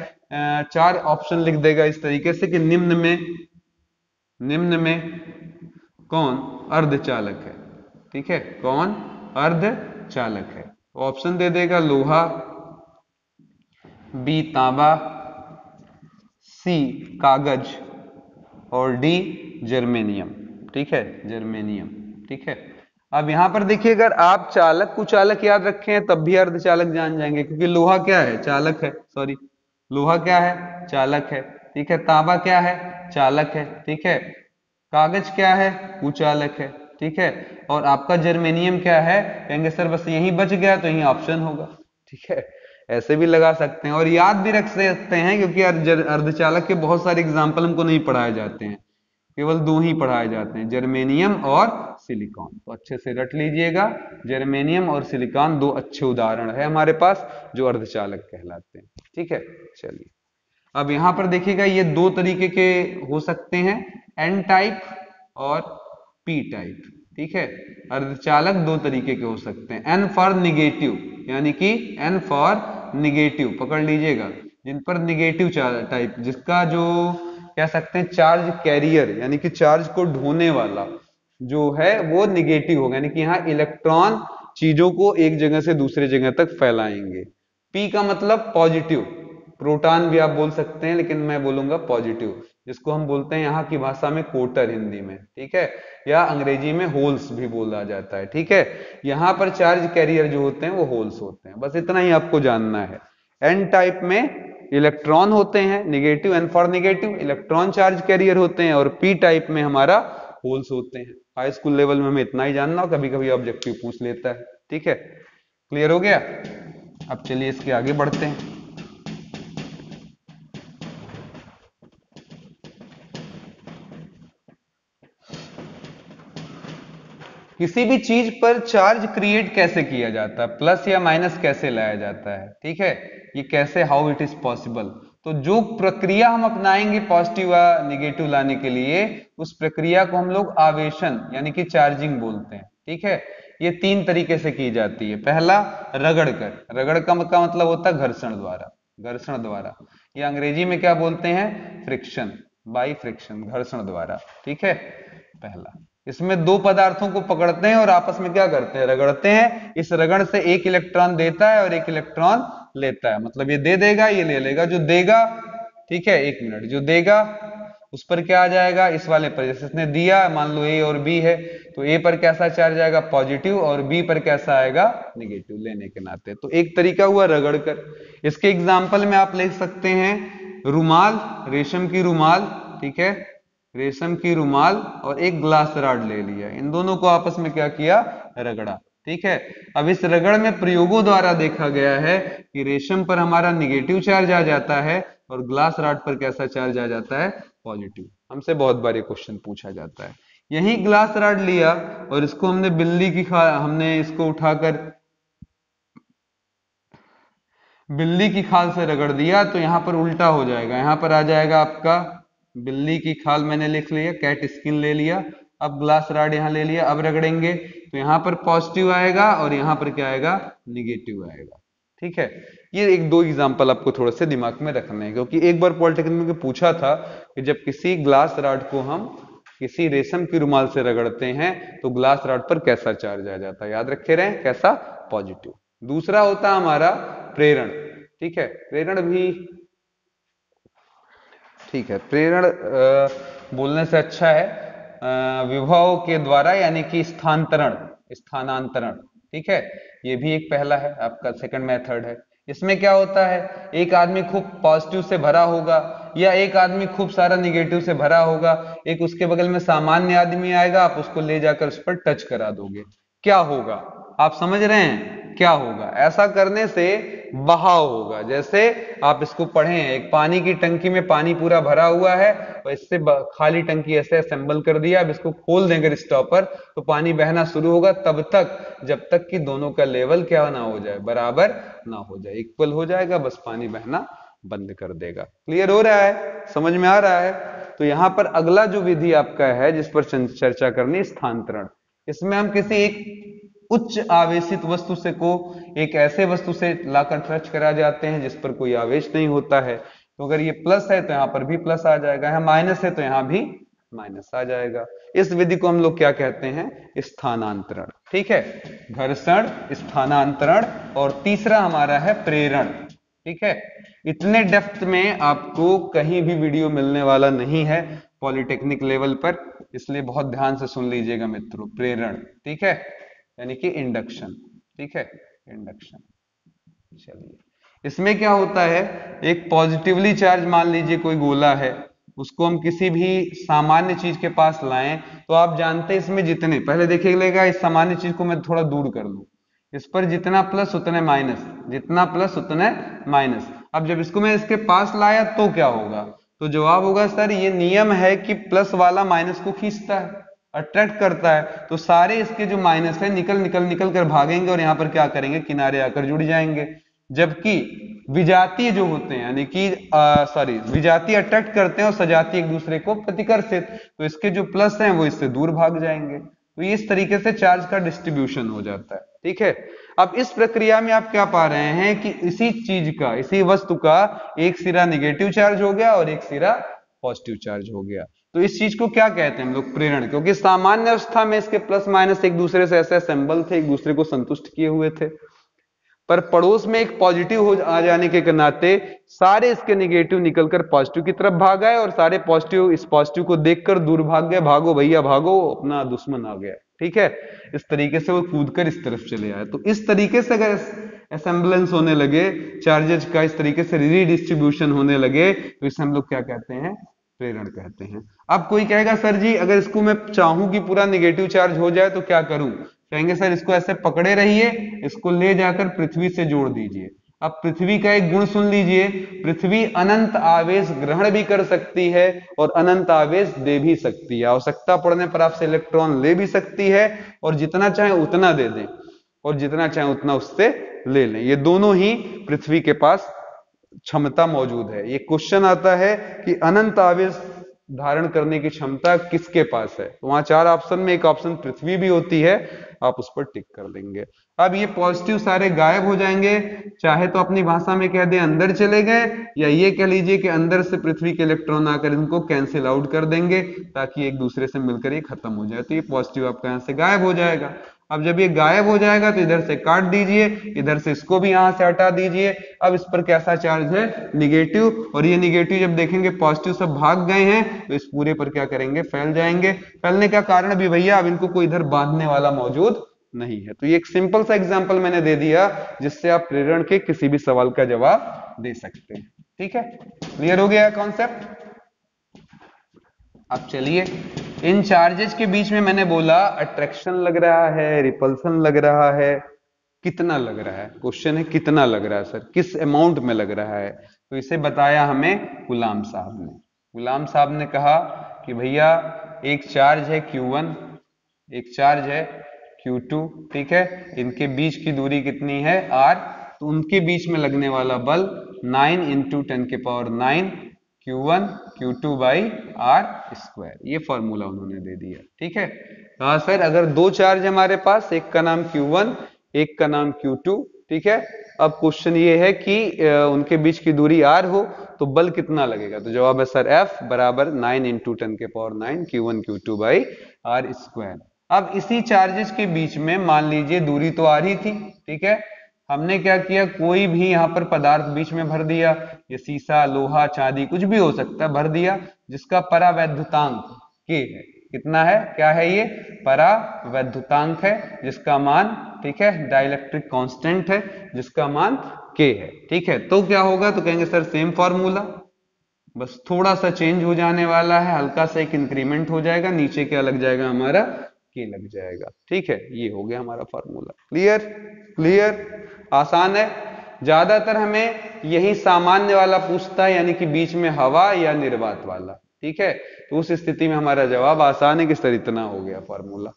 चार ऑप्शन लिख देगा इस तरीके से कि निम्न में कौन अर्धचालक है। ठीक है, कौन अर्धचालक है, ऑप्शन दे देगा लोहा, बी तांबा, सी कागज और डी जर्मेनियम। ठीक है, जर्मेनियम। ठीक है, अब यहां पर देखिए, अगर आप चालक कुचालक याद रखे हैं तब भी अर्धचालक जान जाएंगे, क्योंकि लोहा क्या है, चालक है, सॉरी, लोहा क्या है, चालक है। ठीक है, तांबा क्या है, चालक है। ठीक है, कागज क्या है, कुचालक है। ठीक है, और आपका जर्मेनियम क्या है, कहेंगे सर बस यही बच गया तो यही ऑप्शन होगा। ठीक है, ऐसे भी लगा सकते हैं और याद भी रख सकते हैं, क्योंकि अर्धचालक के बहुत सारे एग्जाम्पल हमको नहीं पढ़ाए जाते हैं, केवल दो ही पढ़ाए जाते हैं, जर्मेनियम और सिलिकॉन। तो अच्छे से रट लीजिएगा, जर्मेनियम और सिलिकॉन दो अच्छे उदाहरण है हमारे पास जो अर्धचालक कहलाते हैं। ठीक है, चलिए अब यहां पर देखिएगा, ये दो तरीके के हो सकते हैं, एन टाइप और पी टाइप। ठीक है, अर्धचालक दो तरीके के हो सकते हैं, एन फॉर निगेटिव, यानी कि एन फॉर निगेटिव पकड़ लीजिएगा, जिन पर निगेटिव टाइप, जिसका जो कह सकते हैं चार्ज कैरियर, यानी कि चार्ज को ढोने वाला जो है वो निगेटिव होगा, यानी कि यहाँ इलेक्ट्रॉन चीजों को एक जगह से दूसरे जगह तक फैलाएंगे। पी का मतलब पॉजिटिव, प्रोटॉन भी आप बोल सकते हैं, लेकिन मैं बोलूंगा पॉजिटिव, जिसको हम बोलते हैं यहाँ की भाषा में कोटर हिंदी में। ठीक है, या अंग्रेजी में होल्स भी बोला जाता है। ठीक है, यहाँ पर चार्ज कैरियर जो होते हैं वो होल्स होते हैं, बस इतना ही आपको जानना है। एन टाइप में इलेक्ट्रॉन होते हैं, negative, N for negative, electron charge carrier होते हैं, और पी टाइप में हमारा होल्स होते हैं। हाई स्कूल लेवल में हमें इतना ही जानना, कभी कभी ऑब्जेक्टिव पूछ लेता है। ठीक है, क्लियर हो गया। अब चलिए इसके आगे बढ़ते हैं। किसी भी चीज पर चार्ज क्रिएट कैसे किया जाता है, प्लस या माइनस कैसे लाया जाता है। ठीक है, ये कैसे, हाउ इट इज पॉसिबल, तो जो प्रक्रिया हम अपनाएंगे पॉजिटिव या निगेटिव लाने के लिए, उस प्रक्रिया को हम लोग आवेशन यानी कि चार्जिंग बोलते हैं। ठीक है, ये तीन तरीके से की जाती है। पहला, रगड़ कर, रगड़ का मतलब होता है घर्षण द्वारा, घर्षण द्वारा, ये अंग्रेजी में क्या बोलते हैं, फ्रिक्शन, बाई फ्रिक्शन, घर्षण द्वारा। ठीक है, पहला, इसमें दो पदार्थों को पकड़ते हैं और आपस में क्या करते हैं, रगड़ते हैं। इस रगड़ से एक इलेक्ट्रॉन देता है और एक इलेक्ट्रॉन लेता है, मतलब ये दे देगा ये ले लेगा, जो देगा, ठीक है, एक मिनट, जो देगा उस पर क्या आ जाएगा, इस वाले पर, जैसे इसने दिया, मान लो ए और बी है, तो ए पर कैसा चार्ज आएगा, पॉजिटिव, और बी पर कैसा आएगा, निगेटिव, लेने के नाते। तो एक तरीका हुआ रगड़ कर। इसके एग्जाम्पल में आप लिख सकते हैं रुमाल, रेशम की रुमाल, ठीक है, रेशम की रुमाल, और एक ग्लास रॉड ले लिया, इन दोनों को आपस में क्या किया, रगड़ा। ठीक है, अब इस रगड़ में प्रयोगों द्वारा देखा गया है कि रेशम पर हमारा निगेटिव चार्ज आ जाता है और ग्लास रॉड पर कैसा चार्ज आ जाता है, पॉजिटिव। हमसे बहुत बार ये क्वेश्चन पूछा जाता है। यही ग्लास रॉड लिया और इसको हमने हमने इसको उठाकर बिल्ली की खाल से रगड़ दिया, तो यहां पर उल्टा हो जाएगा, यहां पर आ जाएगा आपका बिल्ली की खाल, मैंने लिख लिया, कैट स्किन ले लिया। अब ग्लास रॉड यहां ले लिया, अब रगड़ेंगे तो यहां पर पॉजिटिव आएगा और यहां पर क्या आएगा, निगेटिव आएगा। ठीक है, ये एक दो एग्जांपल आपको थोड़े से दिमाग में रखने हैं, क्योंकि एक बार पॉलिटेक्निक में पूछा था कि जब किसी ग्लास रॉड को हम किसी रेशम की रुमाल से रगड़ते हैं तो ग्लास रॉड पर कैसा चार्ज आ जाता है, याद रखे रहें, कैसा, पॉजिटिव। दूसरा होता हमारा प्रेरण। ठीक है, प्रेरण भी, ठीक है, प्रेरण बोलने से अच्छा है विभव के द्वारा, यानी कि स्थानांतरण, स्थानांतरण। ठीक है, ये भी एक पहला है आपका, सेकंड मेथड है। इसमें क्या होता है, एक आदमी खूब पॉजिटिव से भरा होगा या एक आदमी खूब सारा निगेटिव से भरा होगा, एक उसके बगल में सामान्य आदमी आएगा, आप उसको ले जाकर उस पर टच करा दोगे, क्या होगा, आप समझ रहे हैं क्या होगा? ऐसा करने से बहाव होगा। जैसे आप इसको पढ़े हैं, एक पानी की टंकी में पानी पूरा भरा हुआ है और इससे खाली टंकी ऐसे असेंबल कर दिया, अब इसको खोल देंगे स्टॉपर तो पानी बहना शुरू होगा तब तक जब तक कि दोनों का लेवल क्या ना हो जाए, बराबर ना हो जाए, इक्वल हो जाएगा, बस पानी बहना बंद कर देगा। क्लियर हो रहा है, समझ में आ रहा है? तो यहां पर अगला जो विधि आपका है जिस पर चर्चा करनी, स्थानांतरण। इसमें हम किसी एक उच्च आवेशित वस्तु से को एक ऐसे वस्तु से लाकर टच करा जाते हैं जिस पर कोई आवेश नहीं होता है, तो अगर ये प्लस है तो यहां पर भी प्लस आ जाएगा, यहाँ माइनस है तो यहां भी माइनस आ जाएगा। इस विधि को हम लोग क्या कहते हैं, स्थानांतरण। ठीक है, घर्षण, स्थानांतरण, और तीसरा हमारा है प्रेरण। ठीक है, इतने डेप्थ में आपको कहीं भी वीडियो मिलने वाला नहीं है पॉलिटेक्निक लेवल पर, इसलिए बहुत ध्यान से सुन लीजिएगा मित्रों। प्रेरण, ठीक है, यानी कि इंडक्शन। ठीक है, इंडक्शन। चलिए, इसमें क्या होता है, एक पॉजिटिवली चार्ज, मान लीजिए कोई गोला है, उसको हम किसी भी सामान्य चीज के पास लाएं तो आप जानते हैं इसमें जितने, पहले देखिएगा इस सामान्य चीज को मैं थोड़ा दूर कर लूं, इस पर जितना प्लस उतने माइनस, जितना प्लस उतने माइनस। अब जब इसको मैं इसके पास लाया तो क्या होगा, तो जवाब होगा सर ये नियम है कि प्लस वाला माइनस को खींचता है, अट्रैक्ट करता है, तो सारे इसके जो माइनस है निकल निकल निकल कर भागेंगे और यहाँ पर क्या करेंगे, किनारे आकर जुड़ जाएंगे। जबकि विजातीय जो होते हैं, यानी कि सॉरी, विजातीय अट्रैक्ट करते हैं और सजातीय एक दूसरे को प्रतिकर्षित, तो इसके जो प्लस हैं वो इससे दूर भाग जाएंगे। तो इस तरीके से चार्ज का डिस्ट्रीब्यूशन हो जाता है। ठीक है, अब इस प्रक्रिया में आप क्या पा रहे हैं कि इसी चीज का, इसी वस्तु का एक सिरा निगेटिव चार्ज हो गया और एक सिरा पॉजिटिव चार्ज हो गया। तो इस चीज को क्या कहते हैं हम लोग, प्रेरण। क्योंकि सामान्य अवस्था में इसके प्लस माइनस एक दूसरे से ऐसे असेंबल थे, एक दूसरे को संतुष्ट किए हुए थे, पर पड़ोस में एक पॉजिटिव हो आ जाने के नाते सारे इसके निगेटिव निकलकर पॉजिटिव की तरफ भाग आए और सारे पॉजिटिव इस पॉजिटिव को देखकर दूर भाग गए, भागो भैया भागो, अपना दुश्मन आ गया। ठीक है, इस तरीके से वो कूदकर इस तरफ चले आए। तो इस तरीके से अगर असेंबलेंस होने लगे चार्जेज का, इस तरीके से रीडिस्ट्रीब्यूशन होने लगे, तो इसे हम लोग क्या कहते हैं, प्रेरण कहते हैं। अब कोई कहेगा सर जी अगर इसको मैं चाहूं कि पूरा निगेटिव चार्ज हो जाए तो क्या करूं, कहेंगे सर इसको ऐसे पकड़े रहिए, इसको ले जाकर पृथ्वी से जोड़ दीजिए। अब पृथ्वी का एक गुण सुन लीजिए, पृथ्वी अनंत आवेश ग्रहण भी कर सकती है और अनंत आवेश दे भी सकती है। आवश्यकता पड़ने पर आपसे इलेक्ट्रॉन ले भी सकती है और जितना चाहे उतना दे दें और जितना चाहे उतना उससे ले लें। ये दोनों ही पृथ्वी के पास क्षमता मौजूद है। ये क्वेश्चन आता है कि अनंत आवेश धारण करने की क्षमता किसके पास है, तो वहां 4 ऑप्शन में एक ऑप्शन पृथ्वी भी होती है, आप उस पर टिक कर देंगे। अब ये पॉजिटिव सारे गायब हो जाएंगे, चाहे तो अपनी भाषा में कह दें अंदर चले गए, या ये कह लीजिए कि अंदर से पृथ्वी के इलेक्ट्रॉन आकर इनको कैंसिल आउट कर देंगे ताकि एक दूसरे से मिलकर ये खत्म हो जाए। तो ये पॉजिटिव आपका यहां से गायब हो जाएगा। अब जब ये गायब हो जाएगा तो इधर से काट दीजिए, इधर से इसको भी यहां से हटा दीजिए। अब इस पर कैसा चार्ज है, निगेटिव, और ये निगेटिव जब देखेंगे पॉजिटिव सब भाग गए हैं तो इस पूरे पर क्या करेंगे, फैल जाएंगे। फैलने का कारण भी भैया अब इनको कोई इधर बांधने वाला मौजूद नहीं है। तो ये एक सिंपल सा एग्जांपल मैंने दे दिया जिससे आप प्रेरण के किसी भी सवाल का जवाब दे सकते हैं। ठीक है, क्लियर हो गया कॉन्सेप्ट। अब चलिए, इन चार्जेस के बीच में मैंने बोला अट्रैक्शन लग रहा है, रिपल्सन लग रहा है, कितना लग रहा है, क्वेश्चन है कितना लग रहा है सर, किस अमाउंट में लग रहा है, तो इसे बताया हमें गुलाम साहब ने। गुलाम साहब ने कहा कि भैया एक चार्ज है Q1, एक चार्ज है Q2, ठीक है, इनके बीच की दूरी कितनी है R, तो उनके बीच में लगने वाला बल 9 × 10⁹ Q1 Q2 बाई R², ये फॉर्मूला उन्होंने दे दिया। ठीक है, कहा सर अगर दो चार्ज हमारे पास, एक का नाम Q1 एक का नाम Q2, ठीक है, अब क्वेश्चन ये है कि उनके बीच की दूरी R हो तो बल कितना लगेगा, तो जवाब है सर F बराबर 9 × 10⁹ Q1 Q2 बाई R²। अब इसी चार्जेस के बीच में मान लीजिए दूरी तो R ही थी, ठीक है, हमने क्या किया, कोई भी यहां पर पदार्थ बीच में भर दिया, ये शीशा लोहा चांदी कुछ भी हो सकता है, भर दिया, जिसका परावैद्युतांक K है। कितना है, क्या है ये, परावैद्युतांक है जिसका मान, ठीक है, डाइलेक्ट्रिक कांस्टेंट है जिसका मान k है, ठीक है। तो क्या होगा, तो कहेंगे सर सेम फॉर्मूला, बस थोड़ा सा चेंज हो जाने वाला है, हल्का सा एक इंक्रीमेंट हो जाएगा, नीचे क्या लग जाएगा हमारा, k लग जाएगा, ठीक है। ये हो गया हमारा फॉर्मूला। क्लियर, क्लियर, आसान है। ज्यादातर हमें यही सामान्य वाला पूछता है, यानी कि बीच में हवा या निर्वात वाला, ठीक है। तो उस स्थिति में हमारा जवाब आसान है कि सर इतना हो गया फॉर्मूला,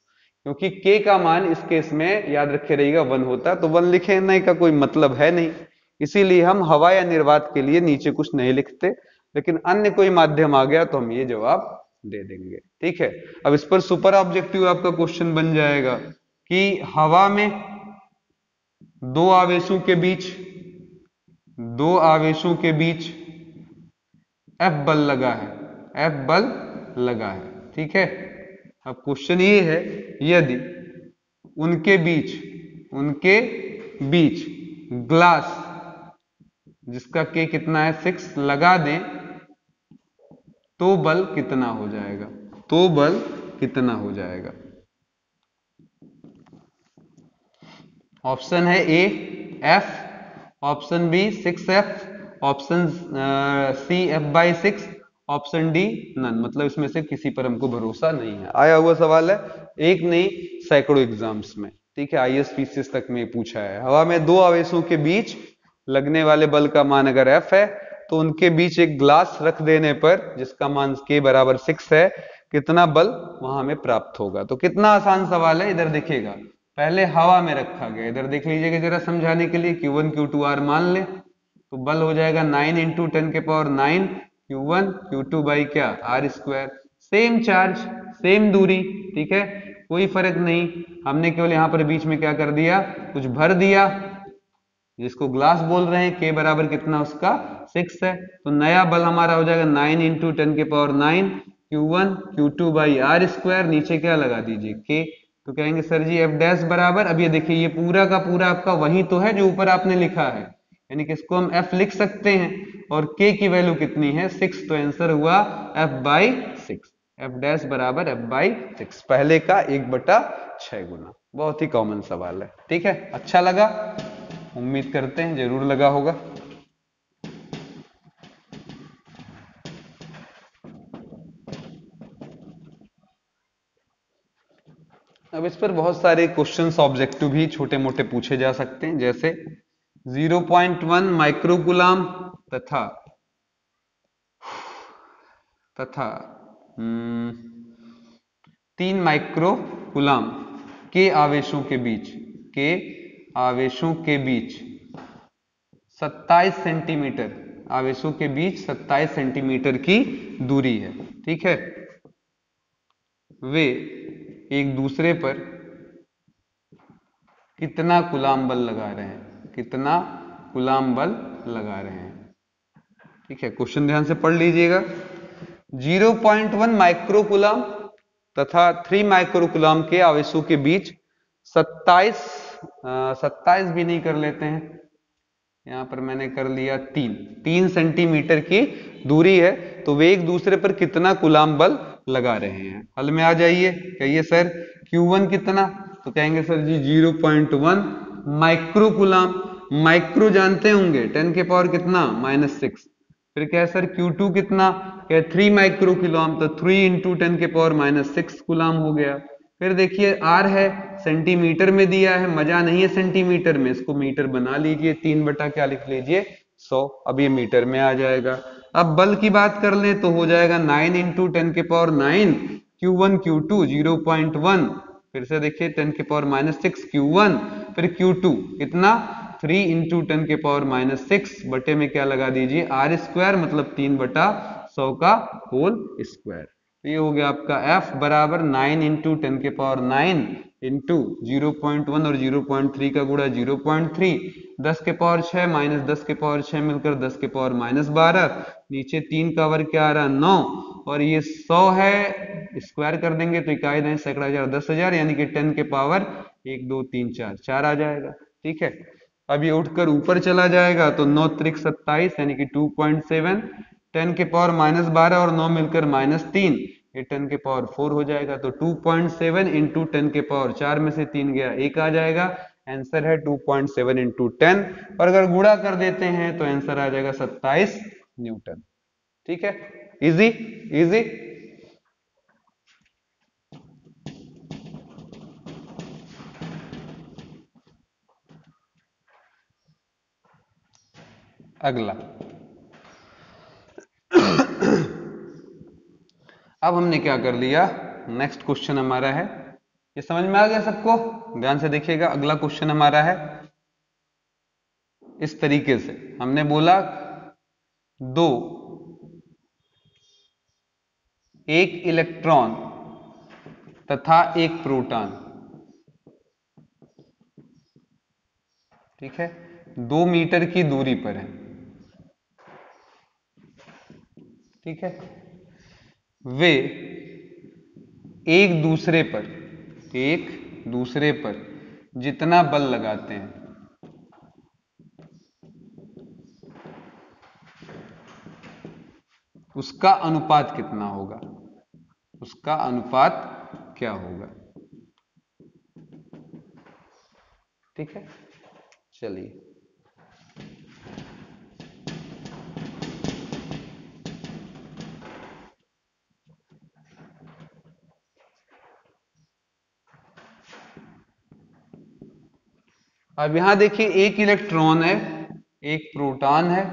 क्योंकि k का मान इस केस में याद रखे रहेगा 1 होता, तो 1 लिखने का कोई मतलब है नहीं, इसीलिए हम हवा या निर्वात के लिए नीचे कुछ नहीं लिखते, लेकिन अन्य कोई माध्यम आ गया तो हम ये जवाब दे देंगे, ठीक है। अब इस पर सुपर ऑब्जेक्टिव आपका क्वेश्चन बन जाएगा कि हवा में दो आवेशों के बीच F बल लगा है, F बल लगा है, ठीक है। अब क्वेश्चन ये है, यदि उनके बीच ग्लास जिसका K कितना है 6 लगा दें तो बल कितना हो जाएगा, तो बल कितना हो जाएगा। ऑप्शन है A F, option B 6F, option C F/6, option D none, मतलब इसमें से किसी पर हमको भरोसा नहीं है। आया हुआ सवाल है, एक नहीं सैकड़ों एग्जाम्स में, ठीक है, IAS PCS तक में पूछा है। हवा में दो आवेशों के बीच लगने वाले बल का मान अगर F है तो उनके बीच एक ग्लास रख देने पर जिसका मान K बराबर 6 है, कितना बल वहां हमें प्राप्त होगा। तो कितना आसान सवाल है, इधर देखिएगा, पहले हवा में रखा गया, इधर देख लीजिएगा जरा समझाने के लिए, Q1 Q2 R मान ले तो बल हो जाएगा 9 इंटू 10⁹ Q1 Q2 बाई क्या R², सेम चार्ज सेम दूरी, ठीक है, कोई फर्क नहीं, हमने केवल यहां पर बीच में क्या कर दिया, कुछ भर दिया, जिसको ग्लास बोल रहे हैं, K बराबर कितना उसका 6 है, तो नया बल हमारा हो जाएगा 9 into 10⁹ Q1 Q2 by R², नीचे क्या लगा दीजिए K। तो कहेंगे सर जी F डैश बराबर, अब ये देखिए ये पूरा का पूरा आपका वही तो है जो ऊपर आपने लिखा है, यानी कि इसको हम F लिख सकते हैं, और K की वैल्यू कितनी है 6, तो आंसर हुआ F/6, F डैश बराबर F/6, पहले का 1/6 गुना। बहुत ही कॉमन सवाल है, ठीक है। अच्छा लगा, उम्मीद करते हैं जरूर लगा होगा। अब इस पर बहुत सारे क्वेश्चंस ऑब्जेक्टिव भी छोटे मोटे पूछे जा सकते हैं, जैसे 0.1 माइक्रोकुलाम तथा 3 माइक्रोकुलाम के आवेशों के बीच 27 सेंटीमीटर, आवेशों के बीच 27 सेंटीमीटर की दूरी है, ठीक है। वे एक दूसरे पर कितना कूलाम बल लगा रहे हैं, कितना कूलाम बल लगा रहे हैं, ठीक है। क्वेश्चन ध्यान से पढ़ लीजिएगा, 0.1 माइक्रोकुलाम तथा 3 माइक्रोकुलाम के आवेशों के बीच 27 भी नहीं कर लेते हैं, यहां पर मैंने कर लिया 3 सेंटीमीटर की दूरी है, तो वे एक दूसरे पर कितना कूलाम बल लगा रहे हैं। हल में आ जाइए, कहिए सर Q1 कितना, तो कहेंगे सर जी 0.1 माइक्रोकुलाम, माइक्रो जानते होंगे 10 के पावर कितना -6, फिर क्या है सर Q2 कितना, क्या 3 माइक्रोकुलाम, तो 3 इंटू 10 के पावर -6 कुलाम हो गया। फिर देखिए R है, सेंटीमीटर में दिया है, मजा नहीं है सेंटीमीटर में, इसको मीटर बना लीजिए, 3 बटा क्या लिख लीजिए 100, अब ये मीटर में आ जाएगा। अब बल की बात कर ले तो हो जाएगा 9 इंटू 10 के पावर 9 Q1 Q2 0.1, फिर से देखिए 10 के पावर -6 Q1, फिर Q2 कितना 3 इंटू 10 के पावर -6 बटे में क्या लगा दीजिए R², मतलब 3/100 का होल स्क्वायर। तो ये हो गया आपका F बराबर 9 इंटू 10 के पावर 9 इंटू 0.1 और 0.3 का गुणा 0.3, 10 के पावर 6 माइनस 10 के पावर 6 मिलकर 10 के पावर -12, नीचे 3 का वर्ग क्या आ रहा 9, और ये 100 है, स्क्वायर कर देंगे तो इकाई नहीं सैकड़ा हजार 10,000, यानी कि 10 के पावर 1 2 3 4 आ जाएगा, ठीक है। अब ये उठकर ऊपर चला जाएगा तो 9 त्रिक 27 यानी कि 2.7, 10 के पावर -12 और 9 मिलकर -3, ये 10 के पावर 4 हो जाएगा। तो 2.7 इंटू 10 के पावर 4 में से 3 गया 1 आ जाएगा। आंसर है 2.7 इंटू 10। और अगर गुणा कर देते हैं तो आंसर आ जाएगा 27 न्यूटन। ठीक है, इजी इजी। अगला अब हमने क्या कर लिया, नेक्स्ट क्वेश्चन हमारा है, ये समझ में आ गया सबको? ध्यान से देखिएगा, अगला क्वेश्चन हमारा है इस तरीके से। हमने बोला दो, एक इलेक्ट्रॉन तथा एक प्रोटॉन, ठीक है, 2 मीटर की दूरी पर है, ठीक है, वे एक दूसरे पर जितना बल लगाते हैं उसका अनुपात कितना होगा, उसका अनुपात क्या होगा। ठीक है, चलिए अब यहां देखिए, एक इलेक्ट्रॉन है, एक प्रोटॉन है,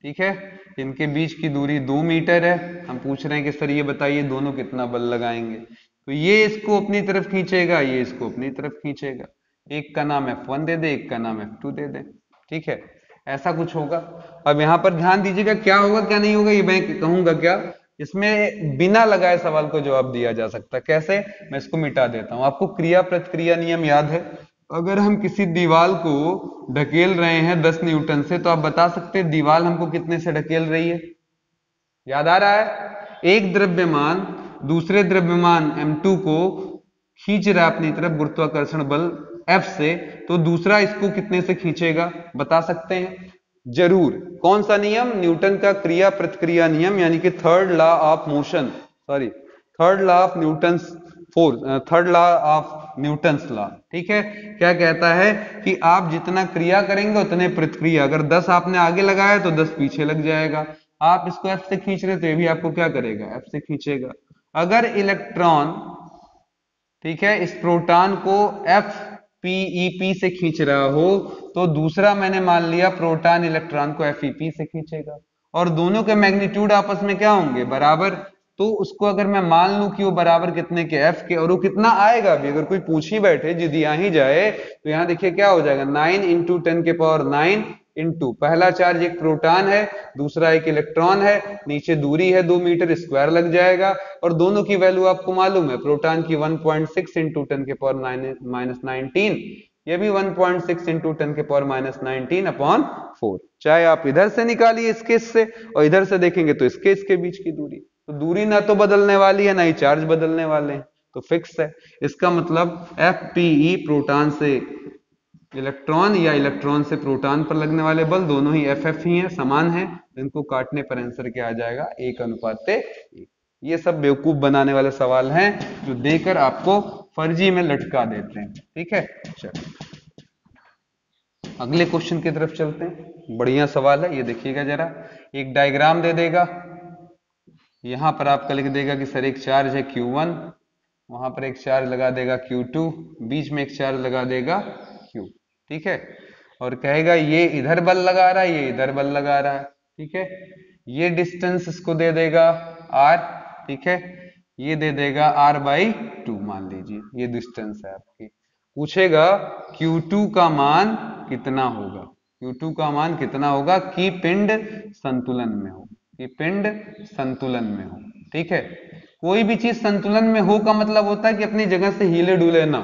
ठीक है, इनके बीच की दूरी 2 मीटर है। हम पूछ रहे हैं कि सर ये बताइए दोनों कितना बल लगाएंगे। तो ये इसको अपनी तरफ खींचेगा, ये इसको अपनी तरफ खींचेगा। एक का नाम F1 दे दे, एक का नाम F2 दे दे, ठीक है, ऐसा कुछ होगा। अब यहां पर ध्यान दीजिएगा, क्या होगा क्या नहीं होगा ये मैं कहूंगा क्या, इसमें बिना लगाए सवाल को जवाब दिया जा सकता है। कैसे, मैं इसको मिटा देता हूं। आपको क्रिया प्रतिक्रिया नियम याद है? अगर हम किसी दीवार को ढकेल रहे हैं 10 न्यूटन से, तो आप बता सकते हैं दीवार हमको कितने से ढकेल रही है? याद आ रहा है? एक द्रव्यमान दूसरे द्रव्यमान m2 को खींच रहा है अपनी तरफ गुरुत्वाकर्षण बल F से, तो दूसरा इसको कितने से खींचेगा, बता सकते हैं? जरूर। कौन सा नियम? न्यूटन का क्रिया प्रतिक्रिया नियम, यानी कि third law of motion, sorry third law of Newton force, third law of Newton's law. ठीक है, क्या कहता है कि आप जितना क्रिया करेंगे उतने प्रतिक्रिया। अगर 10 आपने आगे लगाया तो 10 पीछे लग जाएगा। आप इसको F से खींच रहे तो ये भी आपको क्या करेगा, F से खींचेगा। अगर इलेक्ट्रॉन, ठीक है, इस प्रोटॉन को FPEP से खींच रहा हो, तो दूसरा मैंने मान लिया प्रोटॉन इलेक्ट्रॉन को FEP से खींचेगा, और दोनों के मैग्नीट्यूड आपस में क्या होंगे, बराबर। तो उसको अगर मैं मान लूं कि वो बराबर कितने के, F के, और वो कितना आएगा भी, अगर कोई पूछ ही बैठे जिद आ ही जाए, तो यहां देखिए क्या हो जाएगा, 9 इंटू 10 के पावर 9 इंटू पहला चार्ज एक प्रोटॉन है, दूसरा एक इलेक्ट्रॉन है, नीचे दूरी है 2 मीटर, स्क्वायर लग जाएगा। और दोनों की वैल्यू आपको मालूम है, प्रोटॉन की 1.6 इंटू 10 के पावर -19, ये भी 1.6 इंटू 10 के पावर -19 अपॉन 4। चाहे आप इधर से निकालिए इसके से, और इधर से देखेंगे तो इसके बीच की दूरी, तो दूरी ना तो बदलने वाली है, ना ही चार्ज बदलने वाले हैं, तो फिक्स है। इसका मतलब FPE प्रोटॉन से इलेक्ट्रॉन या इलेक्ट्रॉन से प्रोटॉन पर लगने वाले बल दोनों ही FF ही हैं, समान हैं। इनको काटने पर आंसर क्या आ जाएगा, 1:1। ये सब बेवकूफ बनाने वाले सवाल हैं जो देकर आपको फर्जी में लटका देते हैं। ठीक है, चलो अगले क्वेश्चन की तरफ चलते हैं। बढ़िया सवाल है, ये देखिएगा जरा। एक डायग्राम दे देगा, यहां पर आपका लिख देगा कि सर एक चार्ज है Q1, वहां पर एक चार्ज लगा देगा Q2, बीच में एक चार्ज लगा देगा Q, ठीक है, और कहेगा ये इधर बल लगा रहा है, ये इधर बल लगा रहा है, ठीक है। ये डिस्टेंस इसको दे देगा R, ठीक है, ये दे देगा R/2 मान लीजिए, ये डिस्टेंस है आपकी। पूछेगा Q2 का मान कितना होगा, Q2 का मान कितना होगा कि पिंड संतुलन में हो, कि पिंड संतुलन में हो। ठीक है, कोई भी चीज संतुलन में हो का मतलब होता है कि अपनी जगह से हिले डुले ना।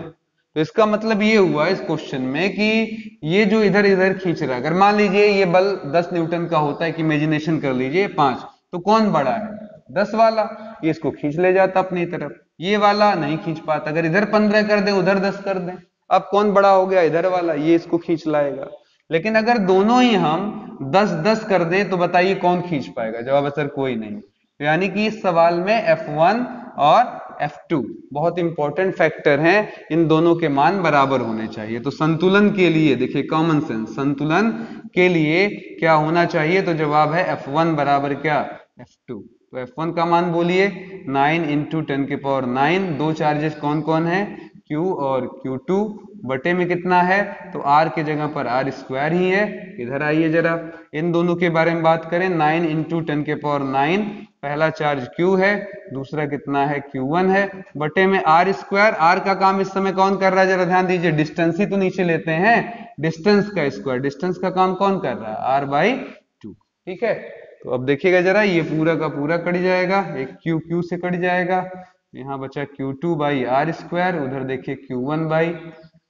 तो इसका मतलब ये हुआ इस क्वेश्चन में कि ये जो इधर इधर खींच रहा है, अगर मान लीजिए ये बल 10 न्यूटन का होता है, कि इमेजिनेशन कर लीजिए 5, तो कौन बड़ा है, 10 वाला, ये इसको खींच ले जाता अपनी तरफ, ये वाला नहीं खींच पाता। अगर इधर 15 कर दे, उधर 10 कर दे, अब कौन बड़ा हो गया, इधर वाला, ये इसको खींच लाएगा। लेकिन अगर दोनों ही हम 10-10 कर दें तो बताइए कौन खींच पाएगा, जवाब है सर कोई नहीं। तो यानी कि इस सवाल में F1 और F2 बहुत इंपॉर्टेंट फैक्टर हैं, इन दोनों के मान बराबर होने चाहिए। तो संतुलन के लिए देखिए कॉमन सेंस, संतुलन के लिए क्या होना चाहिए, तो जवाब है F1 बराबर क्या, F2। तो F1 का मान बोलिए 9 इंटू 10⁹9। दो चार्जेस कौन कौन है, Q और Q2, बटे में कितना है, तो R के जगह पर R स्क्वायर ही है। इधर आइए जरा, इन दोनों के बारे में बात करें। 9 इंटू 10⁹9, पहला चार्ज Q है, दूसरा कितना है, Q1 है, बटे में R स्क्वायर। R का काम इस समय कौन कर रहा है, जरा ध्यान दीजिए, डिस्टेंस ही तो नीचे लेते हैं, डिस्टेंस का स्क्वायर, डिस्टेंस का काम कौन कर रहा है, R/2। ठीक है, तो अब देखिएगा जरा, ये पूरा का पूरा कट जाएगा, एक Q Q से कट जाएगा, यहाँ बचा Q2/R स्क्वायर, उधर देखिए Q1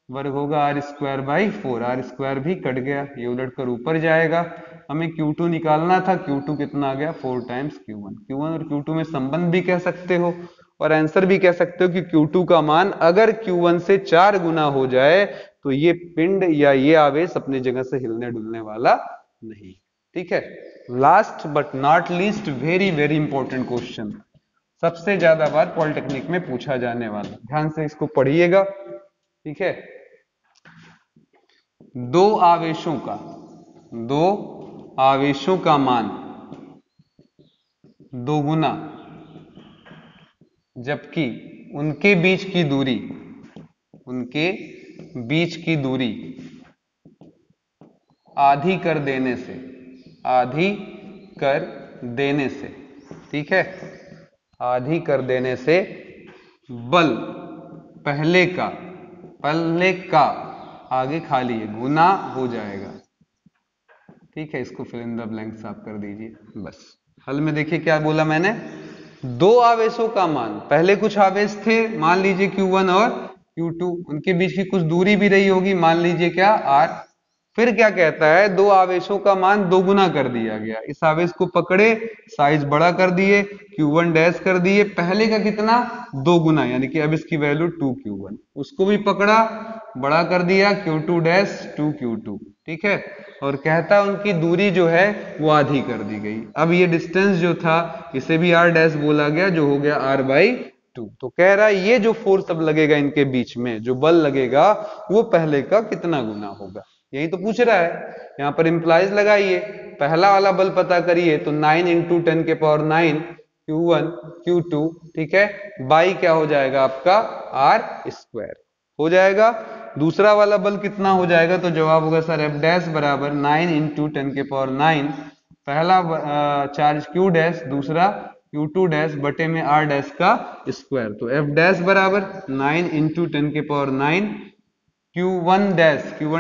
वर्ग होगा R²/4, R स्क्वायर भी कट गया, ये उलट कर ऊपर जाएगा। हमें Q2 निकालना था, Q2 कितना आ गया, 4 टाइम्स Q1। Q1 और Q2 में संबंध भी कह सकते हो और आंसर भी कह सकते हो कि Q2 का मान अगर Q1 से 4 गुना हो जाए तो ये पिंड या ये आवेश अपनी जगह से हिलने डुलने वाला नहीं। ठीक है, last but not least, very very important question, सबसे ज्यादा बार पॉलिटेक्निक में पूछा जाने वाला, ध्यान से इसको पढ़िएगा। ठीक है, दो आवेशों का मान दोगुना जबकि उनके बीच की दूरी आधी कर देने से, ठीक है, आधी कर देने से बल पहले का आगे खाली है गुना हो जाएगा। ठीक है, इसको फिल इन द ब्लैंक्स आप कर दीजिए बस। हल में देखिए क्या बोला मैंने, दो आवेशों का मान, पहले कुछ आवेश थे, मान लीजिए Q1 और Q2, उनके बीच की कुछ दूरी भी रही होगी, मान लीजिए क्या, R। फिर क्या कहता है, दो आवेशों का मान दोगुना कर दिया गया, इस आवेश को पकड़े, साइज बड़ा कर दिए, Q1 डैश कर दिए, पहले का कितना, दोगुना, यानी कि अब इसकी वैल्यू 2Q1, उसको भी पकड़ा, बड़ा कर दिया, Q2 डैश 2Q2। ठीक है, और कहता उनकी दूरी जो है वो आधी कर दी गई। अब ये डिस्टेंस जो था इसे भी R डैश बोला गया, जो हो गया R/2। तो कह रहा है ये जो फोर्स अब लगेगा इनके बीच में, जो बल लगेगा वो पहले का कितना गुना होगा, यही तो पूछ रहा है। यहाँ पर इंप्लाइज लगाइए, पहला वाला बल पता करिए, तो 9 इंटू 10⁹9 Q1 Q2, ठीक है, बाई क्या हो जाएगा आपका, R स्क्वायर हो जाएगा। दूसरा वाला बल कितना हो जाएगा, तो जवाब होगा सर F डैश बराबर 9 इंटू 10⁹9, पहला चार्ज Q डैश, दूसरा Q2 डैश, बटे में R डैश का स्क्वायर। तो F डैश बराबर 9 इंटू 10⁹9 Q1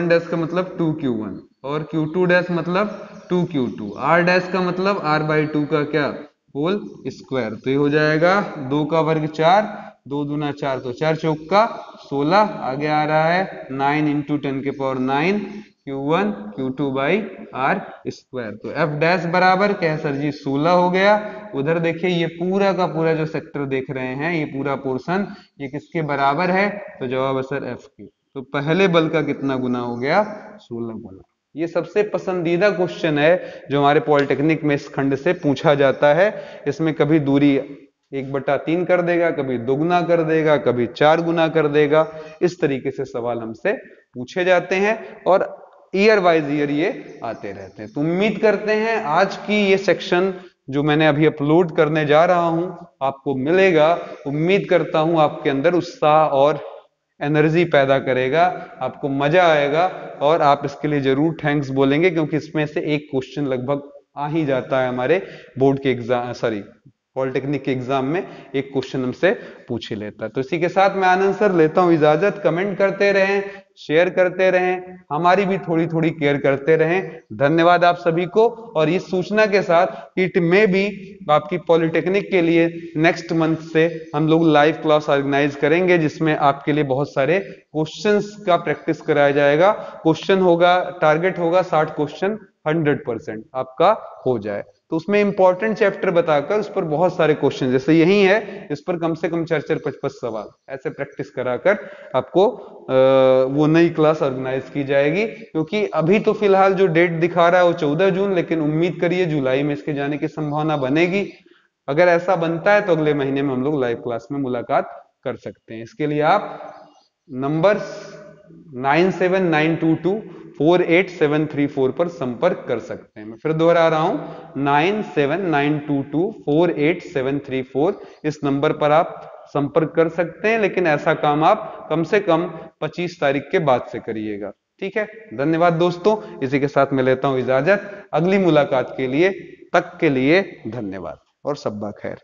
डैश का मतलब 2Q1 और Q2 डैश मतलब 2Q2, R डैश का मतलब R/2 का क्या, होल स्क्वायर। तो ये हो जाएगा 2 का वर्ग 4, 2 दूना 4, तो 4 चौक का 16, आगे आ रहा है 9 इंटू 10⁹9 Q1 Q2/R स्क्वायर। तो F डैश बराबर क्या है सर जी, 16 हो गया। उधर देखिए ये पूरा का पूरा जो सेक्टर देख रहे हैं, ये पूरा पोर्शन, ये किसके बराबर है, तो जवाब है सर F के। तो पहले बल का कितना गुना हो गया, 16 गुना। ये सबसे पसंदीदा क्वेश्चन है जो हमारे पॉलिटेक्निक में इस खंड से पूछा जाता है। इसमें कभी दूरी 1/3 कर देगा, कभी दोगुना कर देगा, कभी 4 गुना कर देगा, इस तरीके से सवाल हमसे पूछे जाते हैं और ईयर वाइज ईयर ये आते रहते हैं। तो उम्मीद करते हैं आज की ये सेक्शन जो मैंने अभी अपलोड करने जा रहा हूं आपको मिलेगा। उम्मीद करता हूं आपके अंदर उत्साह और एनर्जी पैदा करेगा, आपको मजा आएगा और आप इसके लिए जरूर थैंक्स बोलेंगे, क्योंकि इसमें से एक क्वेश्चन लगभग आ ही जाता है हमारे बोर्ड के एग्जाम, सॉरी पॉलिटेक्निक के एग्जाम में एक क्वेश्चन हमसे पूछ ही लेता है। तो इसी के साथ मैं आनंद सर लेता हूं इजाजत। कमेंट करते रहें, शेयर करते रहें, हमारी भी थोड़ी थोड़ी केयर करते रहें। धन्यवाद आप सभी को, और इस सूचना के साथ इट में भी आपकी पॉलिटेक्निक के लिए नेक्स्ट मंथ से हम लोग लाइव क्लास ऑर्गेनाइज करेंगे, जिसमें आपके लिए बहुत सारे क्वेश्चंस का प्रैक्टिस कराया जाएगा। क्वेश्चन होगा, टारगेट होगा 60 क्वेश्चन 100% आपका हो जाए। तो उसमें इंपॉर्टेंट चैप्टर बताकर उस पर बहुत सारे क्वेश्चन, जैसे यही है, इस पर कम से कम 4-4-5-5 सवाल ऐसे प्रैक्टिस कराकर आपको वो नई क्लास ऑर्गेनाइज की जाएगी। क्योंकि अभी तो फिलहाल जो डेट दिखा रहा है वो 14 जून, लेकिन उम्मीद करिए जुलाई में इसके जाने की संभावना बनेगी। अगर ऐसा बनता है तो अगले महीने में हम लोग लाइव क्लास में मुलाकात कर सकते हैं। इसके लिए आप नंबर 9792248734 पर संपर्क कर सकते हैं। मैं फिर दोहरा रहा हूं, 9792248734 इस नंबर पर आप संपर्क कर सकते हैं, लेकिन ऐसा काम आप कम से कम 25 तारीख के बाद से करिएगा। ठीक है, धन्यवाद दोस्तों। इसी के साथ मैं लेता हूं इजाजत, अगली मुलाकात के लिए तक के लिए धन्यवाद और शब्बा खैर।